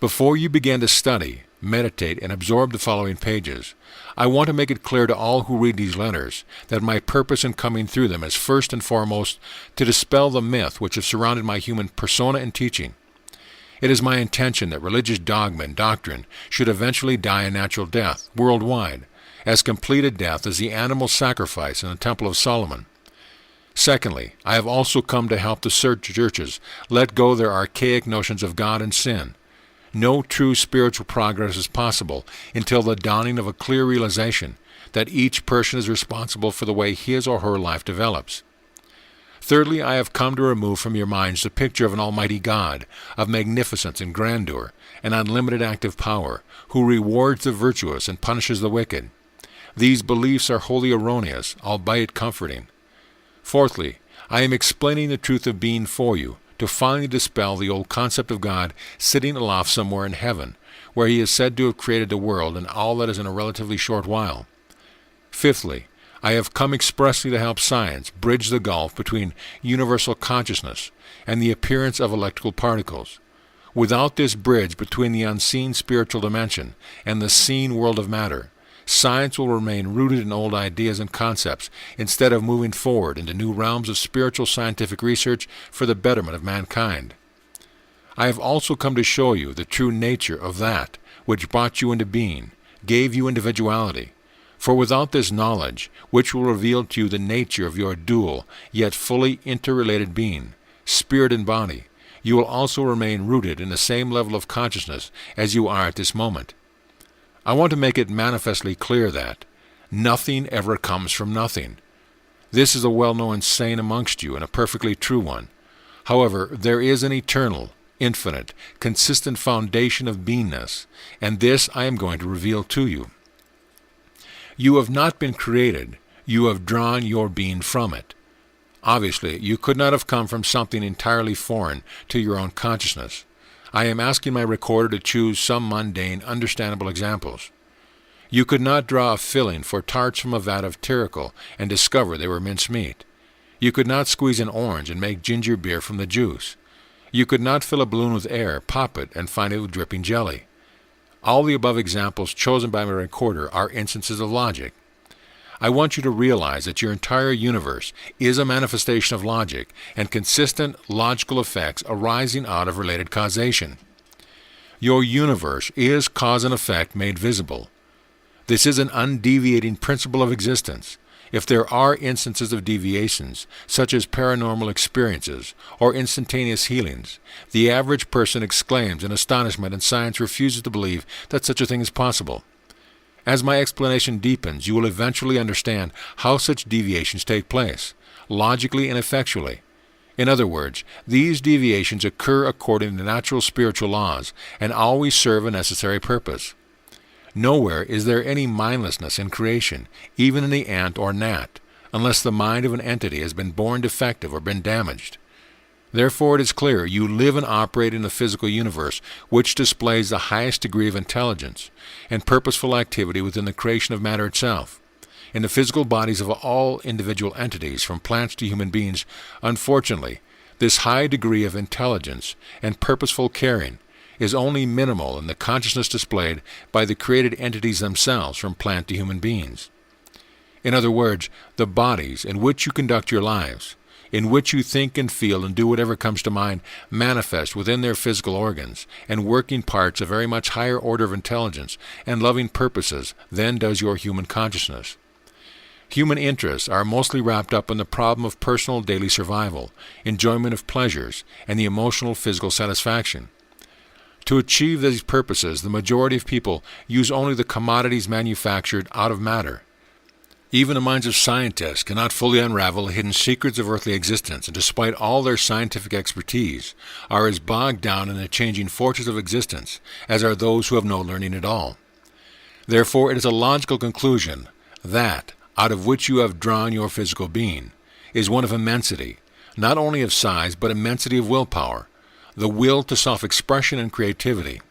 S1: Before you begin to study, meditate, and absorb the following pages, I want to make it clear to all who read these letters that my purpose in coming through them is first and foremost to dispel the myth which has surrounded my human persona and teaching. It is my intention that religious dogma and doctrine should eventually die a natural death, worldwide, as complete a death as the animal sacrifice in the Temple of Solomon. Secondly, I have also come to help the churches let go their archaic notions of God and sin. No true spiritual progress is possible until the dawning of a clear realization that each person is responsible for the way his or her life develops. Thirdly, I have come to remove from your minds the picture of an almighty God, of magnificence and grandeur, and unlimited active power, who rewards the virtuous and punishes the wicked. These beliefs are wholly erroneous, albeit comforting. Fourthly, I am explaining the truth of being for you, to finally dispel the old concept of God sitting aloft somewhere in heaven, where he is said to have created the world and all that is in a relatively short while. Fifthly, I have come expressly to help science bridge the gulf between universal consciousness and the appearance of electrical particles. Without this bridge between the unseen spiritual dimension and the seen world of matter, science will remain rooted in old ideas and concepts instead of moving forward into new realms of spiritual scientific research for the betterment of mankind. I have also come to show you the true nature of that which brought you into being, gave you individuality. For without this knowledge, which will reveal to you the nature of your dual, yet fully interrelated being, spirit and body, you will also remain rooted in the same level of consciousness as you are at this moment. I want to make it manifestly clear that nothing ever comes from nothing. This is a well-known saying amongst you, and a perfectly true one. However, there is an eternal, infinite, consistent foundation of beingness, and this I am going to reveal to you. You have not been created, you have drawn your being from it. Obviously, you could not have come from something entirely foreign to your own consciousness. I am asking my recorder to choose some mundane, understandable examples. You could not draw a filling for tarts from a vat of treacle and discover they were mincemeat. You could not squeeze an orange and make ginger beer from the juice. You could not fill a balloon with air, pop it, and find it with dripping jelly. All the above examples chosen by my recorder are instances of logic. I want you to realize that your entire universe is a manifestation of logic and consistent logical effects arising out of related causation. Your universe is cause and effect made visible. This is an undeviating principle of existence. If there are instances of deviations, such as paranormal experiences or instantaneous healings, the average person exclaims in astonishment, and science refuses to believe that such a thing is possible. As my explanation deepens, you will eventually understand how such deviations take place, logically and effectually. In other words, these deviations occur according to natural spiritual laws and always serve a necessary purpose. Nowhere is there any mindlessness in creation, even in the ant or gnat, unless the mind of an entity has been born defective or been damaged. Therefore it is clear you live and operate in a physical universe which displays the highest degree of intelligence and purposeful activity within the creation of matter itself. In the physical bodies of all individual entities, from plants to human beings, unfortunately, this high degree of intelligence and purposeful caring is only minimal in the consciousness displayed by the created entities themselves, from plant to human beings. In other words, the bodies in which you conduct your lives, in which you think and feel and do whatever comes to mind, manifest within their physical organs and working parts a very much higher order of intelligence and loving purposes than does your human consciousness. Human interests are mostly wrapped up in the problem of personal daily survival, enjoyment of pleasures, and the emotional physical satisfaction. To achieve these purposes, the majority of people use only the commodities manufactured out of matter. Even the minds of scientists cannot fully unravel the hidden secrets of earthly existence, and despite all their scientific expertise, are as bogged down in the changing forces of existence as are those who have no learning at all. Therefore, it is a logical conclusion that, out of which you have drawn your physical being, is one of immensity, not only of size, but immensity of willpower, the will to self-expression and creativity.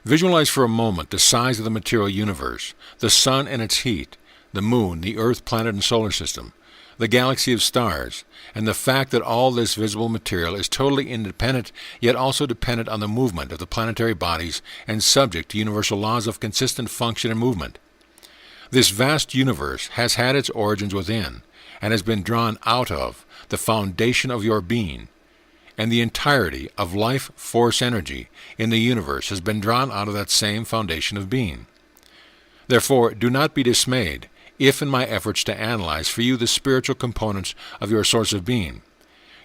S1: Visualize for a moment the size of the material universe, the sun and its heat, the moon, the earth, planet, and solar system, the galaxy of stars, and the fact that all this visible material is totally independent, yet also dependent on the movement of the planetary bodies and subject to universal laws of consistent function and movement. This vast universe has had its origins within, and has been drawn out of, the foundation of your being, and the entirety of life force energy in the universe has been drawn out of that same foundation of being. Therefore, do not be dismayed if in my efforts to analyze for you the spiritual components of your source of being,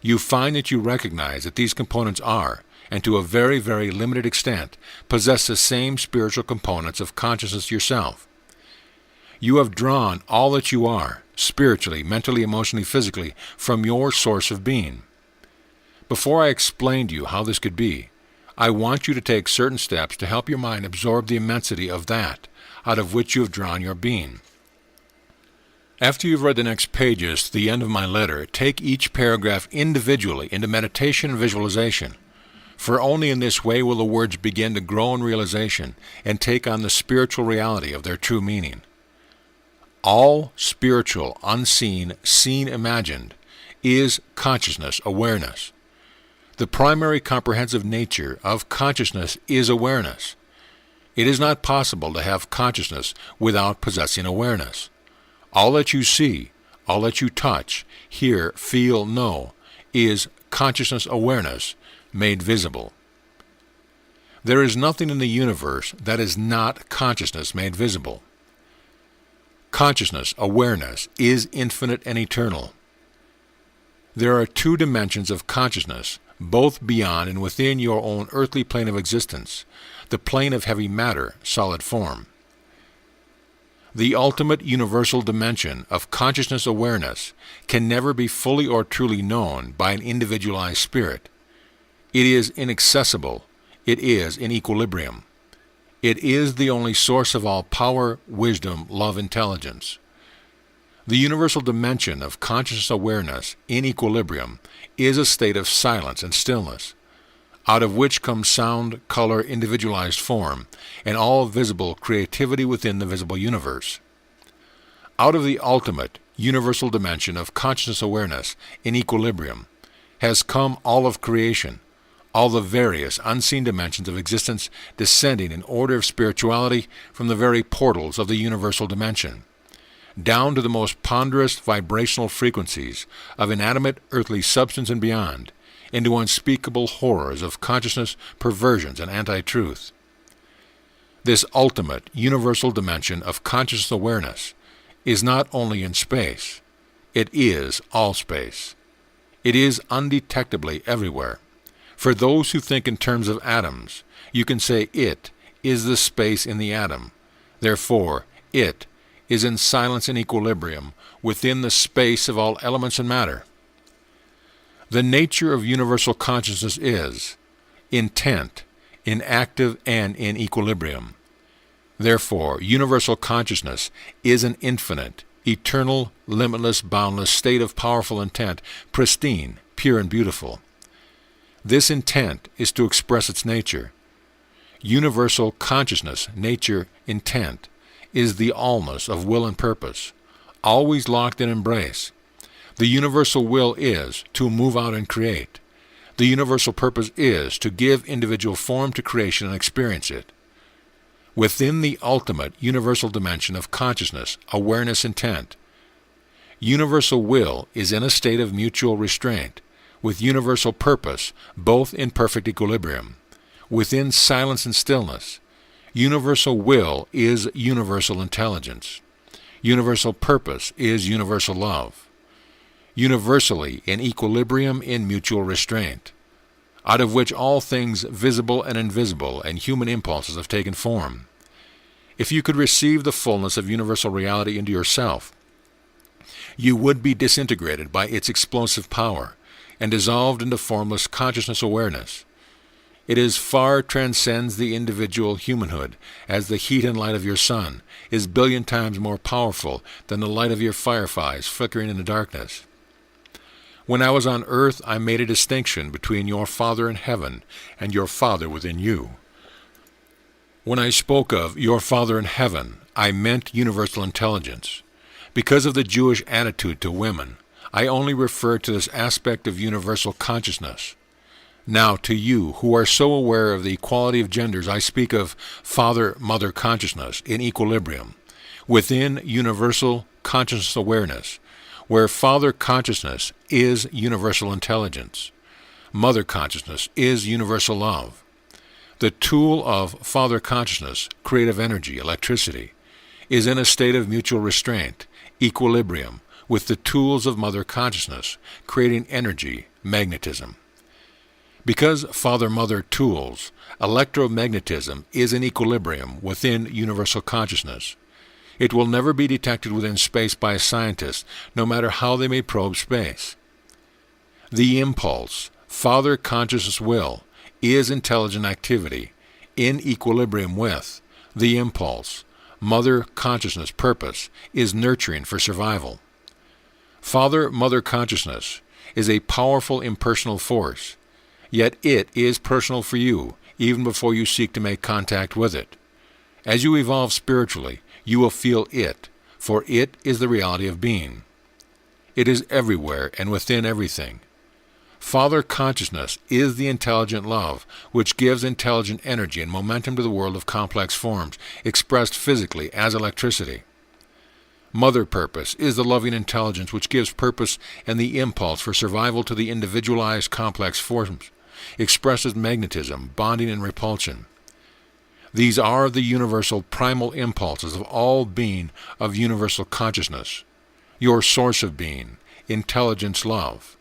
S1: you find that you recognize that these components are, and to a very, very limited extent, possess the same spiritual components of consciousness yourself. You have drawn all that you are, spiritually, mentally, emotionally, physically, from your source of being. Before I explain to you how this could be, I want you to take certain steps to help your mind absorb the immensity of that out of which you have drawn your being. After you've read the next pages to the end of my letter, take each paragraph individually into meditation and visualization, for only in this way will the words begin to grow in realization and take on the spiritual reality of their true meaning. All spiritual, unseen, seen, imagined, is consciousness, awareness. The primary comprehensive nature of consciousness is awareness. It is not possible to have consciousness without possessing awareness. All that you see, all that you touch, hear, feel, know, is consciousness awareness made visible. There is nothing in the universe that is not consciousness made visible. Consciousness, awareness, is infinite and eternal. There are two dimensions of consciousness, both beyond and within your own earthly plane of existence, the plane of heavy matter, solid form. The ultimate universal dimension of consciousness awareness can never be fully or truly known by an individualized spirit. It is inaccessible. It is in equilibrium. It is the only source of all power, wisdom, love, intelligence. The universal dimension of consciousness awareness in equilibrium is a state of silence and stillness, out of which comes sound, color, individualized form, and all visible creativity within the visible universe. Out of the ultimate, universal dimension of consciousness awareness in equilibrium has come all of creation, all the various unseen dimensions of existence descending in order of spirituality from the very portals of the universal dimension, down to the most ponderous vibrational frequencies of inanimate earthly substance and beyond, into unspeakable horrors of consciousness, perversions, and anti-truth. This ultimate, universal dimension of conscious awareness is not only in space, it is all space. It is undetectably everywhere. For those who think in terms of atoms, you can say it is the space in the atom. Therefore, it is in silence and equilibrium within the space of all elements and matter. The nature of universal consciousness is intent, inactive, and in equilibrium. Therefore, universal consciousness is an infinite, eternal, limitless, boundless state of powerful intent, pristine, pure, and beautiful. This intent is to express its nature. Universal consciousness, nature, intent, is the allness of will and purpose, always locked in embrace. The universal will is to move out and create. The universal purpose is to give individual form to creation and experience it. Within the ultimate universal dimension of consciousness, awareness, intent, universal will is in a state of mutual restraint, with universal purpose, both in perfect equilibrium. Within silence and stillness, universal will is universal intelligence. Universal purpose is universal love. Universally in equilibrium in mutual restraint, out of which all things visible and invisible and human impulses have taken form. If you could receive the fullness of universal reality into yourself, you would be disintegrated by its explosive power and dissolved into formless consciousness awareness. It is far transcends the individual humanhood, as the heat and light of your sun is billion times more powerful than the light of your fireflies flickering in the darkness. When I was on earth, I made a distinction between your Father in heaven and your Father within you. When I spoke of your Father in heaven, I meant universal intelligence, Because of the Jewish attitude to women, I only refer to this aspect of universal consciousness. Now, to you who are so aware of the equality of genders, I speak of father-mother consciousness in equilibrium, within universal consciousness awareness, where father consciousness is universal intelligence. Mother consciousness is universal love. The tool of father consciousness, creative energy, electricity, is in a state of mutual restraint, equilibrium, with the tools of mother consciousness, creating energy, magnetism. Because father-mother tools, electromagnetism is in equilibrium within universal consciousness. It will never be detected within space by a scientist, no matter how they may probe space. The impulse, father consciousness will, is intelligent activity, in equilibrium with. The impulse, mother consciousness purpose, is nurturing for survival. Father-mother consciousness is a powerful impersonal force, yet it is personal for you, even before you seek to make contact with it. As you evolve spiritually, you will feel it, for it is the reality of being. It is everywhere and within everything. Father consciousness is the intelligent love, which gives intelligent energy and momentum to the world of complex forms, expressed physically as electricity. Mother purpose is the loving intelligence which gives purpose and the impulse for survival to the individualized complex forms, expressed as magnetism, bonding, and repulsion. These are the universal primal impulses of all being of universal consciousness, your source of being, intelligence love.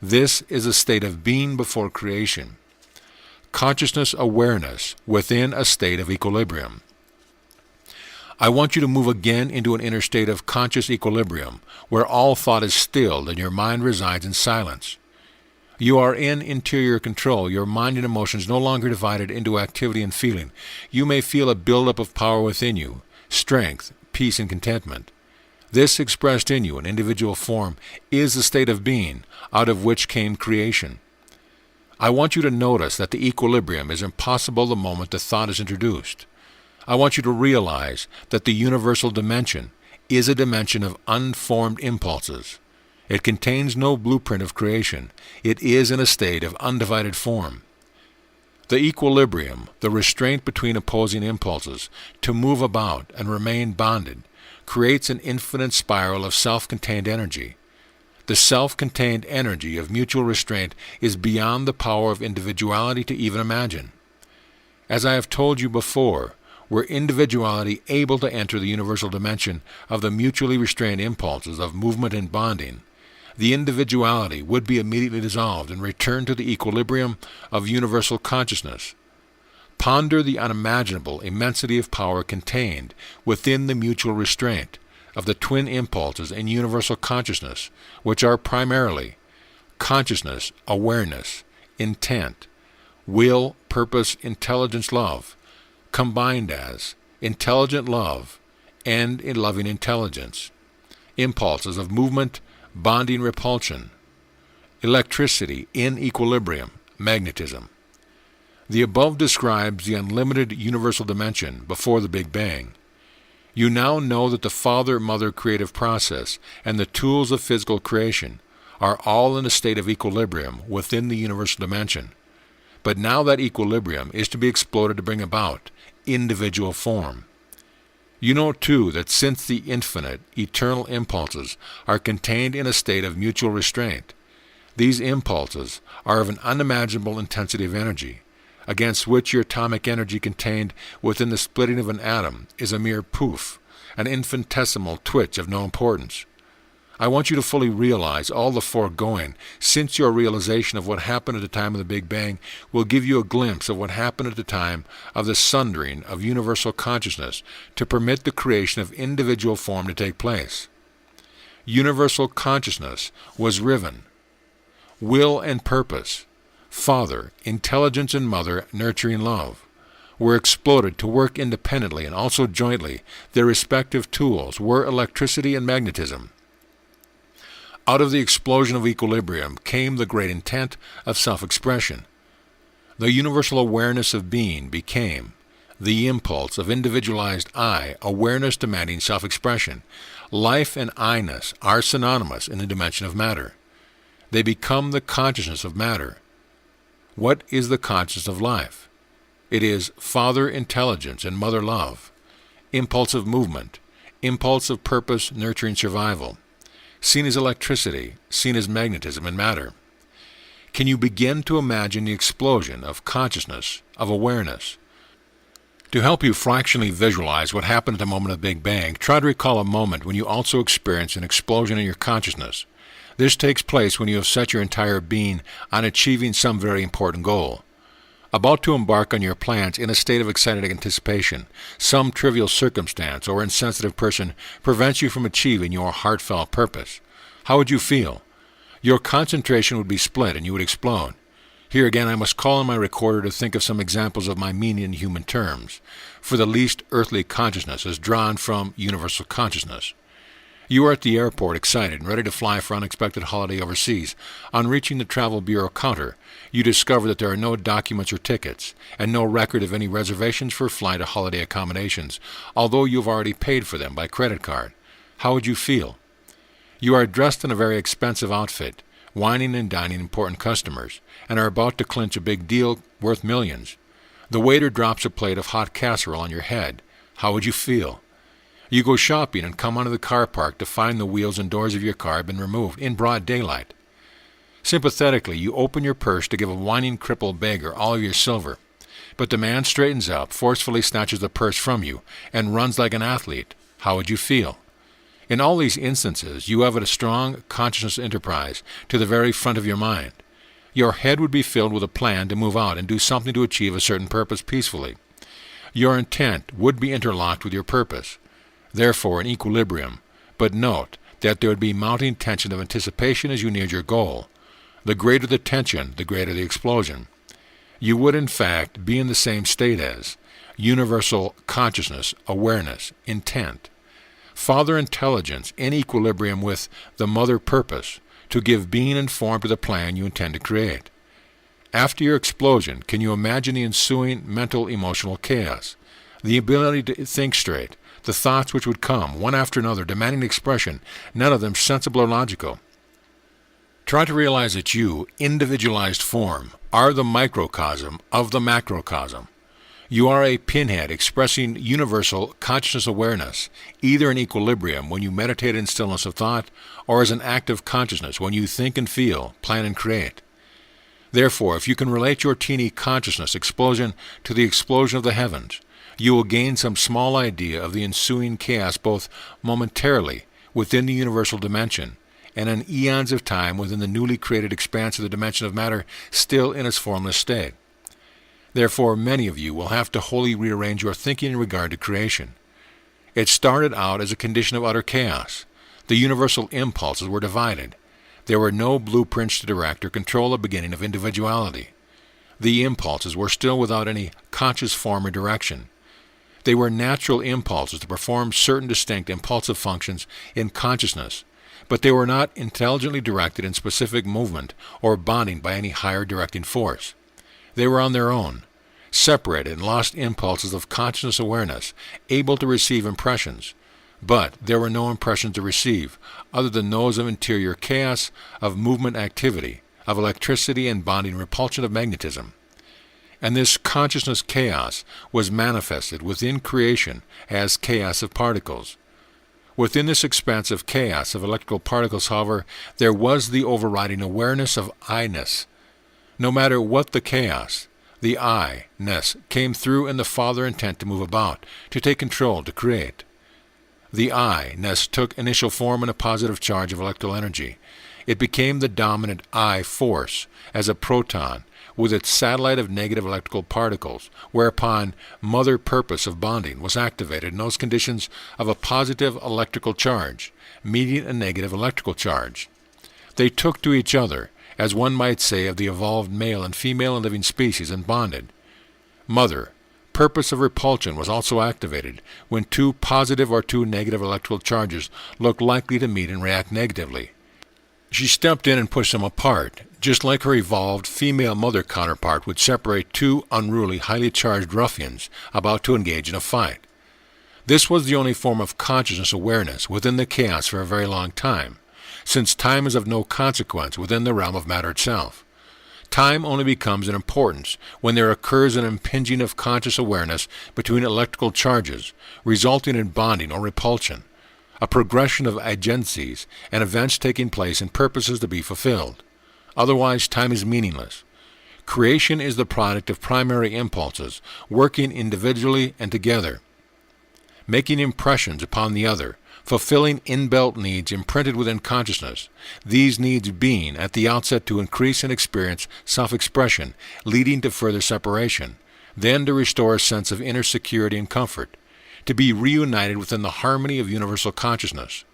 S1: This is a state of being before creation. Consciousness awareness within a state of equilibrium. I want you to move again into an inner state of conscious equilibrium, where all thought is stilled and your mind resides in silence. You are in interior control, your mind and emotions no longer divided into activity and feeling. You may feel a buildup of power within you, strength, peace, and contentment. This expressed in you in individual form is the state of being, out of which came creation. I want you to notice that the equilibrium is impossible the moment the thought is introduced. I want you to realize that the universal dimension is a dimension of unformed impulses. It contains no blueprint of creation. It is in a state of undivided form. The equilibrium, the restraint between opposing impulses, to move about and remain bonded, creates an infinite spiral of self-contained energy. The self-contained energy of mutual restraint is beyond the power of individuality to even imagine. As I have told you before, were individuality able to enter the universal dimension of the mutually restrained impulses of movement and bonding, the individuality would be immediately dissolved and return to the equilibrium of universal consciousness. Ponder the unimaginable immensity of power contained within the mutual restraint of the twin impulses in universal consciousness, which are primarily consciousness, awareness, intent, will, purpose, intelligence, love, combined as intelligent love and in loving intelligence, impulses of movement, bonding, repulsion, electricity in equilibrium, magnetism. The above describes the unlimited universal dimension before the Big Bang. You now know that the father-mother creative process and the tools of physical creation are all in a state of equilibrium within the universal dimension. But now that equilibrium is to be exploded to bring about individual form. You know, too, that since the infinite, eternal impulses are contained in a state of mutual restraint, these impulses are of an unimaginable intensity of energy, against which your atomic energy contained within the splitting of an atom is a mere poof, an infinitesimal twitch of no importance. I want you to fully realize all the foregoing, since your realization of what happened at the time of the Big Bang will give you a glimpse of what happened at the time of the sundering of universal consciousness to permit the creation of individual form to take place. Universal consciousness was riven. Will and purpose, father, intelligence, and mother, nurturing love, were exploded to work independently and also jointly. Their respective tools were electricity and magnetism. Out of the explosion of equilibrium came the great intent of self-expression. The universal awareness of being became the impulse of individualized I, awareness demanding self-expression. Life and I-ness are synonymous in the dimension of matter. They become the consciousness of matter. What is the consciousness of life? It is father intelligence and mother love, impulsive movement, impulse of purpose nurturing survival, seen as electricity, seen as magnetism and matter. Can you begin to imagine the explosion of consciousness, of awareness? To help you fractionally visualize what happened at the moment of the Big Bang, try to recall a moment when you also experienced an explosion in your consciousness. This takes place when you have set your entire being on achieving some very important goal. About to embark on your plans in a state of excited anticipation, some trivial circumstance or insensitive person prevents you from achieving your heartfelt purpose. How would you feel? Your concentration would be split and you would explode. Here again I must call on my recorder to think of some examples of my meaning in human terms, for the least earthly consciousness is drawn from universal consciousness. You are at the airport, excited and ready to fly for an unexpected holiday overseas. On reaching the travel bureau counter, you discover that there are no documents or tickets, and no record of any reservations for flight or holiday accommodations, although you have already paid for them by credit card. How would you feel? You are dressed in a very expensive outfit, wining and dining important customers, and are about to clinch a big deal worth millions. The waiter drops a plate of hot casserole on your head. How would you feel? You go shopping and come onto the car park to find the wheels and doors of your car have been removed in broad daylight. Sympathetically, you open your purse to give a whining crippled beggar all of your silver, but the man straightens up, forcefully snatches the purse from you, and runs like an athlete. How would you feel? In all these instances, you have a strong consciousness enterprise to the very front of your mind. Your head would be filled with a plan to move out and do something to achieve a certain purpose peacefully. Your intent would be interlocked with your purpose, therefore in equilibrium, but note that there would be mounting tension of anticipation as you neared your goal. The greater the tension, the greater the explosion. You would, in fact, be in the same state as universal consciousness, awareness, intent, father intelligence in equilibrium with the mother purpose to give being and form to the plan you intend to create. After your explosion, can you imagine the ensuing mental emotional chaos, the ability to think straight, the thoughts which would come, one after another, demanding expression, none of them sensible or logical? Try to realize that you, individualized form, are the microcosm of the macrocosm. You are a pinhead expressing universal consciousness awareness, either in equilibrium when you meditate in stillness of thought, or as an active consciousness when you think and feel, plan and create. Therefore, if you can relate your teeny consciousness explosion to the explosion of the heavens, you will gain some small idea of the ensuing chaos both momentarily within the universal dimension and in eons of time within the newly created expanse of the dimension of matter still in its formless state. Therefore, many of you will have to wholly rearrange your thinking in regard to creation. It started out as a condition of utter chaos. The universal impulses were divided. There were no blueprints to direct or control the beginning of individuality. The impulses were still without any conscious form or direction. They were natural impulses to perform certain distinct impulsive functions in consciousness, but they were not intelligently directed in specific movement or bonding by any higher directing force. They were on their own, separated and lost impulses of consciousness awareness, able to receive impressions, but there were no impressions to receive other than those of interior chaos, of movement activity, of electricity and bonding repulsion of magnetism. And this consciousness chaos was manifested within creation as chaos of particles. Within this expansive chaos of electrical particles, however, there was the overriding awareness of I-ness. No matter what the chaos, the I-ness came through in the father intent to move about, to take control, to create. The I-ness took initial form in a positive charge of electrical energy. It became the dominant I force as a proton with its satellite of negative electrical particles, whereupon mother purpose of bonding was activated in those conditions of a positive electrical charge, meeting a negative electrical charge. They took to each other, as one might say of the evolved male and female in living species, and bonded. Mother, purpose of repulsion, was also activated when two positive or two negative electrical charges looked likely to meet and react negatively. She stepped in and pushed them apart, just like her evolved female mother counterpart would separate two unruly, highly charged ruffians about to engage in a fight. This was the only form of consciousness awareness within the chaos for a very long time, since time is of no consequence within the realm of matter itself. Time only becomes an importance when there occurs an impinging of conscious awareness between electrical charges, resulting in bonding or repulsion, a progression of agencies and events taking place and purposes to be fulfilled. Otherwise, time is meaningless. Creation is the product of primary impulses, working individually and together, making impressions upon the other, fulfilling inbuilt needs imprinted within consciousness, these needs being at the outset to increase and experience self-expression, leading to further separation, then to restore a sense of inner security and comfort, to be reunited within the harmony of universal consciousness.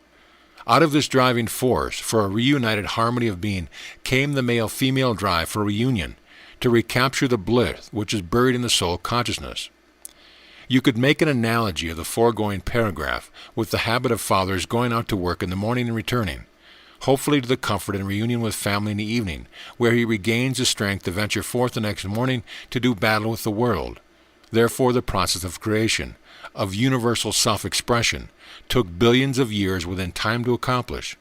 S1: Out of this driving force for a reunited harmony of being came the male-female drive for reunion, to recapture the bliss which is buried in the soul consciousness. You could make an analogy of the foregoing paragraph with the habit of fathers going out to work in the morning and returning, hopefully to the comfort and reunion with family in the evening, where he regains the strength to venture forth the next morning to do battle with the world. Therefore, the process of creation, of universal self-expression, took billions of years within time to accomplish.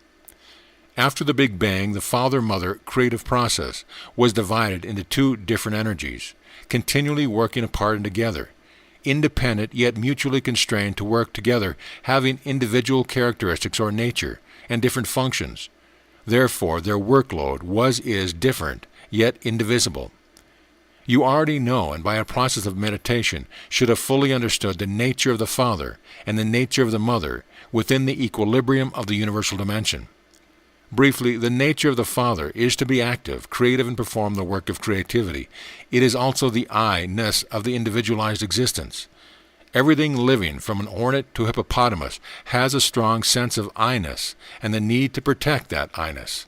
S1: After the Big Bang, the father-mother creative process was divided into two different energies, continually working apart and together, independent yet mutually constrained to work together, having individual characteristics or nature and different functions. Therefore, their workload is different, yet indivisible. You already know, and by a process of meditation, should have fully understood the nature of the Father and the nature of the Mother within the equilibrium of the universal dimension. Briefly, the nature of the Father is to be active, creative, and perform the work of creativity. It is also the I-ness of the individualized existence. Everything living, from an hornet to a hippopotamus, has a strong sense of I-ness and the need to protect that I-ness.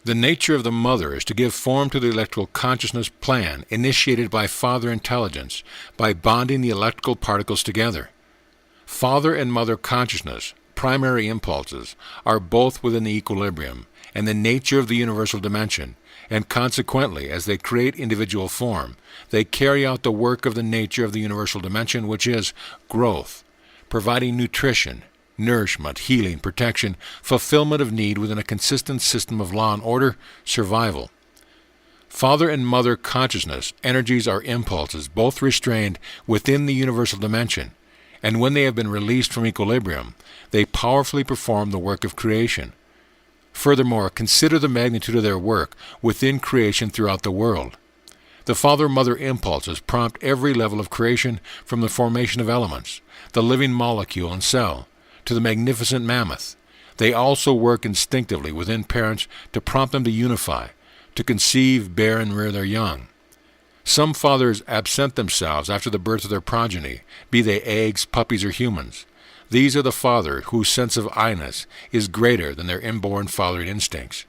S1: The nature of the Mother is to give form to the electrical consciousness plan initiated by Father Intelligence by bonding the electrical particles together. Father and Mother consciousness, primary impulses, are both within the equilibrium and the nature of the universal dimension, and consequently, as they create individual form, they carry out the work of the nature of the universal dimension, which is growth, providing nutrition, nourishment, healing, protection, fulfillment of need within a consistent system of law and order, survival. Father and Mother consciousness energies are impulses, both restrained within the universal dimension, and when they have been released from equilibrium, they powerfully perform the work of creation. Furthermore, consider the magnitude of their work within creation throughout the world. The Father-Mother impulses prompt every level of creation, from the formation of elements, the living molecule and cell, to the magnificent mammoth. They also work instinctively within parents to prompt them to unify, to conceive, bear, and rear their young. Some fathers absent themselves after the birth of their progeny, be they eggs, puppies, or humans. These are the father whose sense of I-ness is greater than their inborn fathering instincts.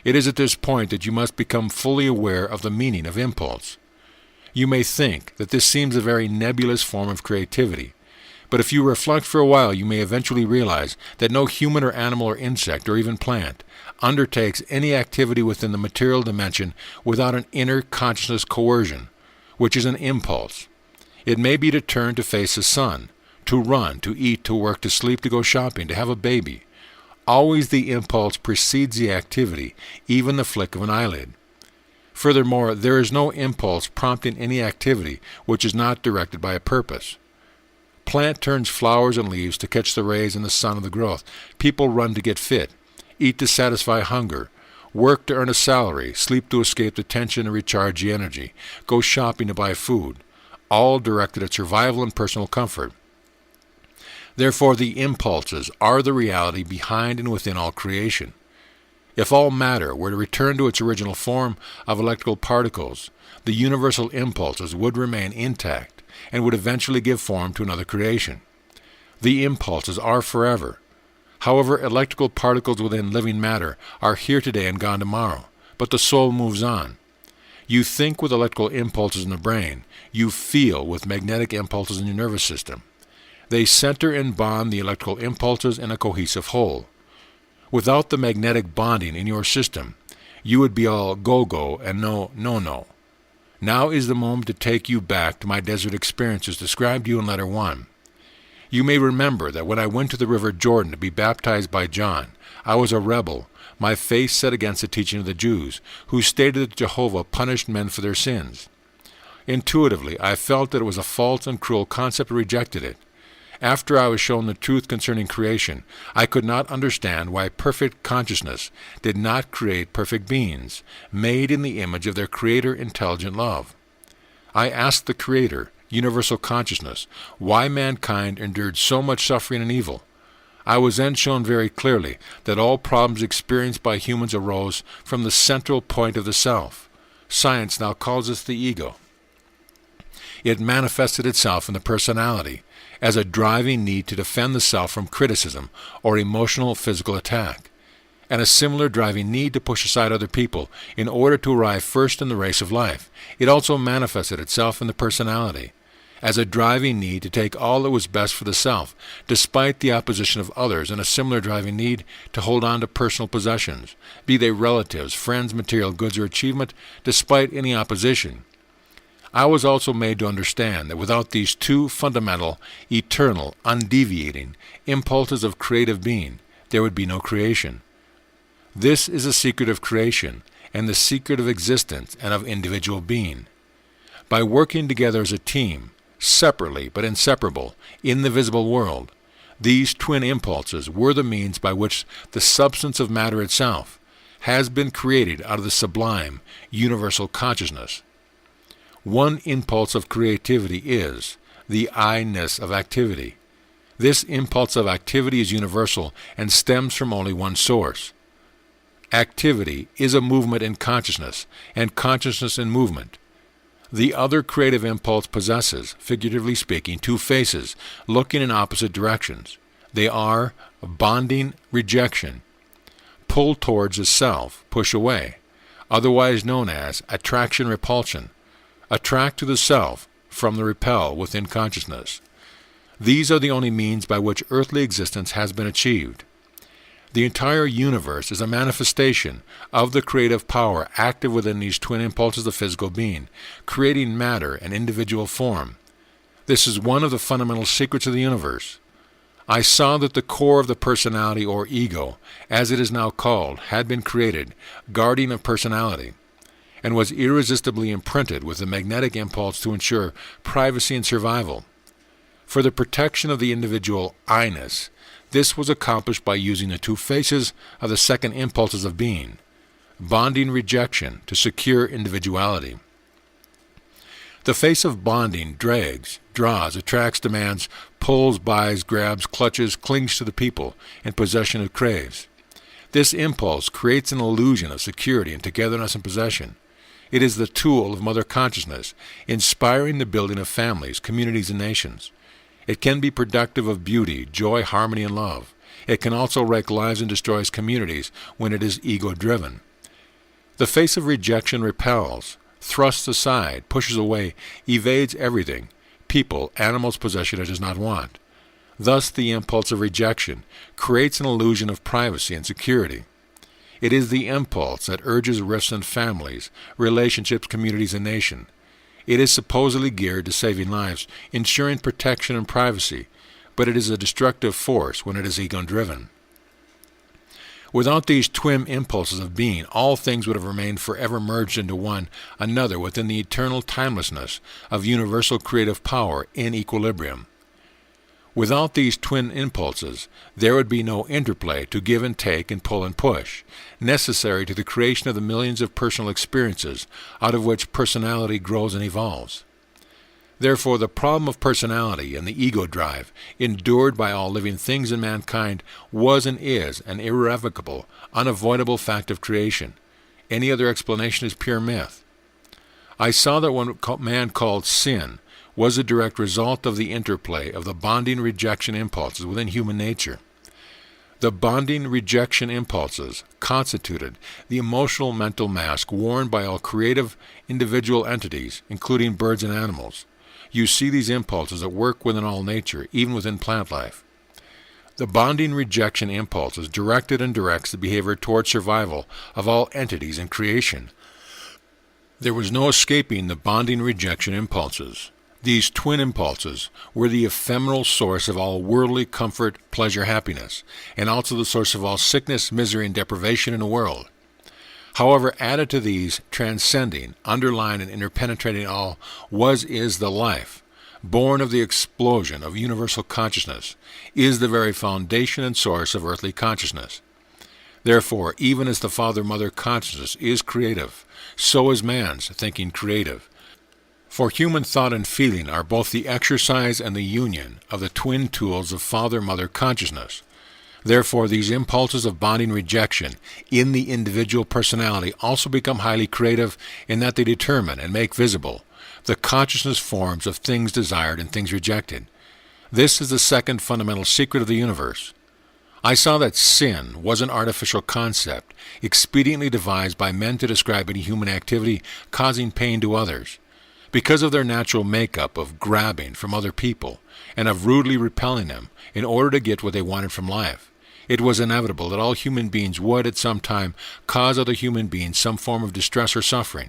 S1: It is at this point that you must become fully aware of the meaning of impulse. You may think that this seems a very nebulous form of creativity, but if you reflect for a while, you may eventually realize that no human or animal or insect or even plant undertakes any activity within the material dimension without an inner consciousness coercion, which is an impulse. It may be to turn to face the sun, to run, to eat, to work, to sleep, to go shopping, to have a baby. Always the impulse precedes the activity, even the flick of an eyelid. Furthermore, there is no impulse prompting any activity which is not directed by a purpose. Plant turns flowers and leaves to catch the rays and the sun of the growth. People run to get fit, eat to satisfy hunger, work to earn a salary, sleep to escape the tension and recharge the energy, go shopping to buy food, all directed at survival and personal comfort. Therefore, the impulses are the reality behind and within all creation. If all matter were to return to its original form of electrical particles, the universal impulses would remain intact and would eventually give form to another creation. The impulses are forever. However, electrical particles within living matter are here today and gone tomorrow, but the soul moves on. You think with electrical impulses in the brain. You feel with magnetic impulses in your nervous system. They center and bond the electrical impulses in a cohesive whole. Without the magnetic bonding in your system, you would be all go-go and no. Now is the moment to take you back to my desert experiences described to you in Letter 1. You may remember that when I went to the river Jordan to be baptized by John, I was a rebel, my face set against the teaching of the Jews, who stated that Jehovah punished men for their sins. Intuitively, I felt that it was a false and cruel concept and rejected it. After I was shown the truth concerning creation, I could not understand why perfect consciousness did not create perfect beings, made in the image of their Creator intelligent love. I asked the Creator, universal consciousness, why mankind endured so much suffering and evil. I was then shown very clearly that all problems experienced by humans arose from the central point of the self. Science now calls this the ego. It manifested itself in the personality as a driving need to defend the self from criticism or emotional physical attack, and a similar driving need to push aside other people in order to arrive first in the race of life. It also manifested itself in the personality as a driving need to take all that was best for the self, despite the opposition of others, and a similar driving need to hold on to personal possessions, be they relatives, friends, material goods, or achievement, despite any opposition. I was also made to understand that without these two fundamental, eternal, undeviating impulses of creative being, there would be no creation. This is the secret of creation, and the secret of existence and of individual being. By working together as a team, separately but inseparable, in the visible world, these twin impulses were the means by which the substance of matter itself has been created out of the sublime, universal consciousness. One impulse of creativity is the I-ness of activity. This impulse of activity is universal and stems from only one source. Activity is a movement in consciousness, and consciousness in movement. The other creative impulse possesses, figuratively speaking, two faces, looking in opposite directions. They are bonding, rejection, pull towards the self, push away, otherwise known as attraction, repulsion. Attract to the self from the repel within consciousness. These are the only means by which earthly existence has been achieved. The entire universe is a manifestation of the creative power active within these twin impulses of physical being, creating matter and individual form. This is one of the fundamental secrets of the universe. I saw that the core of the personality, or ego, as it is now called, had been created, guardian of personality, and was irresistibly imprinted with the magnetic impulse to ensure privacy and survival. For the protection of the individual I-ness, this was accomplished by using the two faces of the second impulses of being, bonding, rejection, to secure individuality. The face of bonding drags, draws, attracts, demands, pulls, buys, grabs, clutches, clings to the people, and possession it craves. This impulse creates an illusion of security and togetherness and possession. It is the tool of Mother Consciousness, inspiring the building of families, communities, and nations. It can be productive of beauty, joy, harmony, and love. It can also wreck lives and destroys communities when it is ego-driven. The face of rejection repels, thrusts aside, pushes away, evades everything, people, animals, possession it does not want. Thus the impulse of rejection creates an illusion of privacy and security. It is the impulse that urges rifts in families, relationships, communities, and nations. It is supposedly geared to saving lives, ensuring protection and privacy, but it is a destructive force when it is ego-driven. Without these twin impulses of being, all things would have remained forever merged into one another within the eternal timelessness of universal creative power in equilibrium. Without these twin impulses, there would be no interplay to give and take and pull and push, necessary to the creation of the millions of personal experiences out of which personality grows and evolves. Therefore, the problem of personality and the ego drive, endured by all living things in mankind, was and is an irrevocable, unavoidable fact of creation. Any other explanation is pure myth. I saw that what man called sin was a direct result of the interplay of the bonding rejection impulses within human nature. The bonding rejection impulses constituted the emotional mental mask worn by all creative individual entities, including birds and animals. You see these impulses at work within all nature, even within plant life. The bonding rejection impulses directed and directs the behavior toward survival of all entities in creation. There was no escaping the bonding rejection impulses. These twin impulses were the ephemeral source of all worldly comfort, pleasure, happiness, and also the source of all sickness, misery, and deprivation in the world. However, added to these, transcending, underlying, and interpenetrating all, is the life, born of the explosion of universal consciousness, is the very foundation and source of earthly consciousness. Therefore, even as the Father-Mother consciousness is creative, so is man's thinking creative. For human thought and feeling are both the exercise and the union of the twin tools of Father-Mother consciousness. Therefore, these impulses of bonding rejection in the individual personality also become highly creative in that they determine and make visible the consciousness forms of things desired and things rejected. This is the second fundamental secret of the universe. I saw that sin was an artificial concept, expediently devised by men to describe any human activity causing pain to others. Because of their natural makeup of grabbing from other people and of rudely repelling them in order to get what they wanted from life, it was inevitable that all human beings would at some time cause other human beings some form of distress or suffering.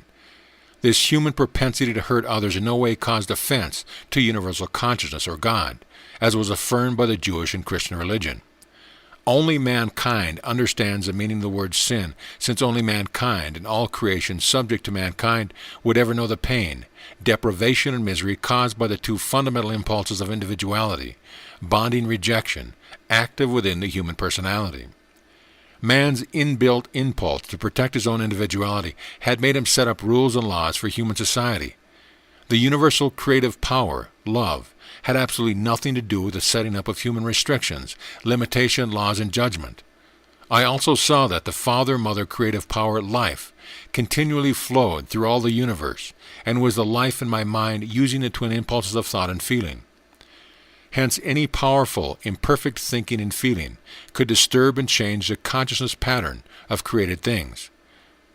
S1: This human propensity to hurt others in no way caused offense to universal consciousness or God, as was affirmed by the Jewish and Christian religion. Only mankind understands the meaning of the word sin, since only mankind and all creation subject to mankind would ever know the pain, deprivation, and misery caused by the two fundamental impulses of individuality, bonding rejection, active within the human personality. Man's inbuilt impulse to protect his own individuality had made him set up rules and laws for human society. The universal creative power, love, had absolutely nothing to do with the setting up of human restrictions, limitation, laws, and judgment. I also saw that the Father-Mother creative power, life, continually flowed through all the universe, and was the life in my mind using the twin impulses of thought and feeling. Hence, any powerful, imperfect thinking and feeling could disturb and change the consciousness pattern of created things.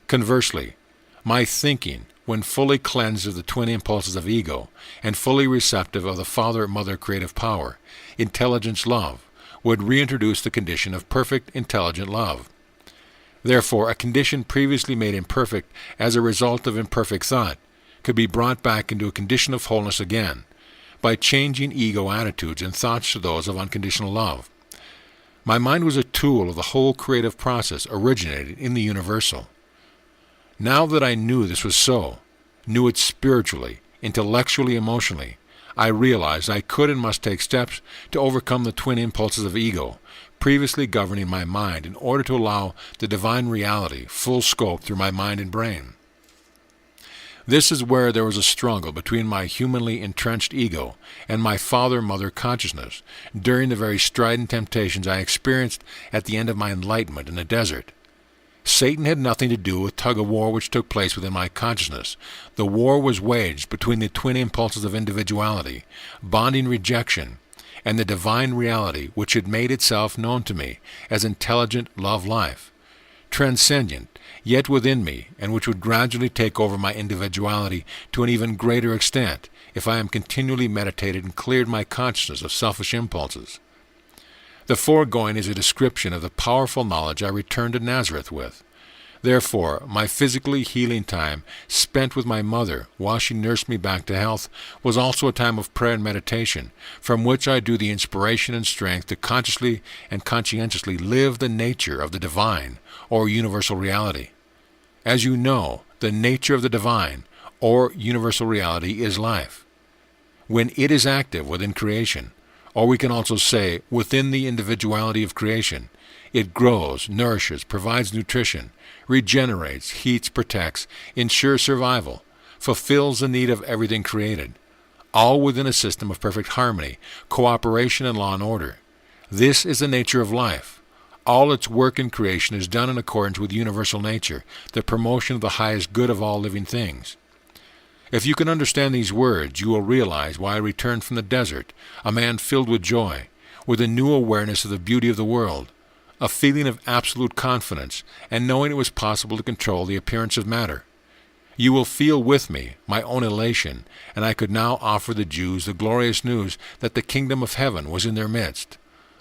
S1: Conversely, my thinking, when fully cleansed of the twin impulses of ego and fully receptive of the Father-Mother creative power, intelligence, love, would reintroduce the condition of perfect, intelligent love. Therefore, a condition previously made imperfect as a result of imperfect thought could be brought back into a condition of wholeness again, by changing ego attitudes and thoughts to those of unconditional love. My mind was a tool of the whole creative process originated in the universal. Now that I knew this was so, knew it spiritually, intellectually, emotionally, I realized I could and must take steps to overcome the twin impulses of ego, previously governing my mind, in order to allow the divine reality full scope through my mind and brain. This is where there was a struggle between my humanly entrenched ego and my Father-Mother consciousness during the very strident temptations I experienced at the end of my enlightenment in the desert. Satan had nothing to do with tug-of-war which took place within my consciousness. The war was waged between the twin impulses of individuality, bonding rejection, and the divine reality which had made itself known to me as intelligent love life, transcendent, yet within me, and which would gradually take over my individuality to an even greater extent if I am continually meditated and cleared my consciousness of selfish impulses. The foregoing is a description of the powerful knowledge I returned to Nazareth with. Therefore, my physically healing time spent with my mother, while she nursed me back to health, was also a time of prayer and meditation, from which I drew the inspiration and strength to consciously and conscientiously live the nature of the divine, or universal reality. As you know, the nature of the divine, or universal reality, is life. When it is active within creation, or we can also say within the individuality of creation, it grows, nourishes, provides nutrition, regenerates, heats, protects, ensures survival, fulfills the need of everything created, all within a system of perfect harmony, cooperation, and law and order. This is the nature of life. All its work in creation is done in accordance with universal nature, the promotion of the highest good of all living things. If you can understand these words, you will realize why I returned from the desert, a man filled with joy, with a new awareness of the beauty of the world, a feeling of absolute confidence, and knowing it was possible to control the appearance of matter. You will feel with me my own elation, and I could now offer the Jews the glorious news that the kingdom of heaven was in their midst.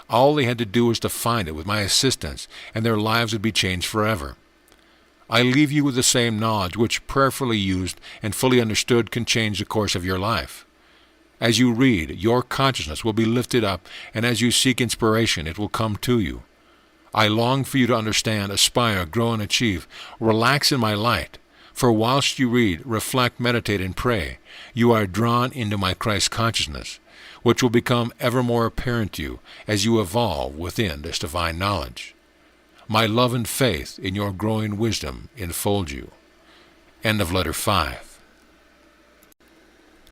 S1: All they had to do was to find it with my assistance, and their lives would be changed forever. I leave you with the same knowledge which, prayerfully used and fully understood, can change the course of your life. As you read, your consciousness will be lifted up, and as you seek inspiration, it will come to you. I long for you to understand, aspire, grow, and achieve. Relax in my light. For whilst you read, reflect, meditate, and pray, you are drawn into my Christ consciousness, which will become ever more apparent to you as you evolve within this divine knowledge. My love and faith in your growing wisdom enfold you. End of letter 5.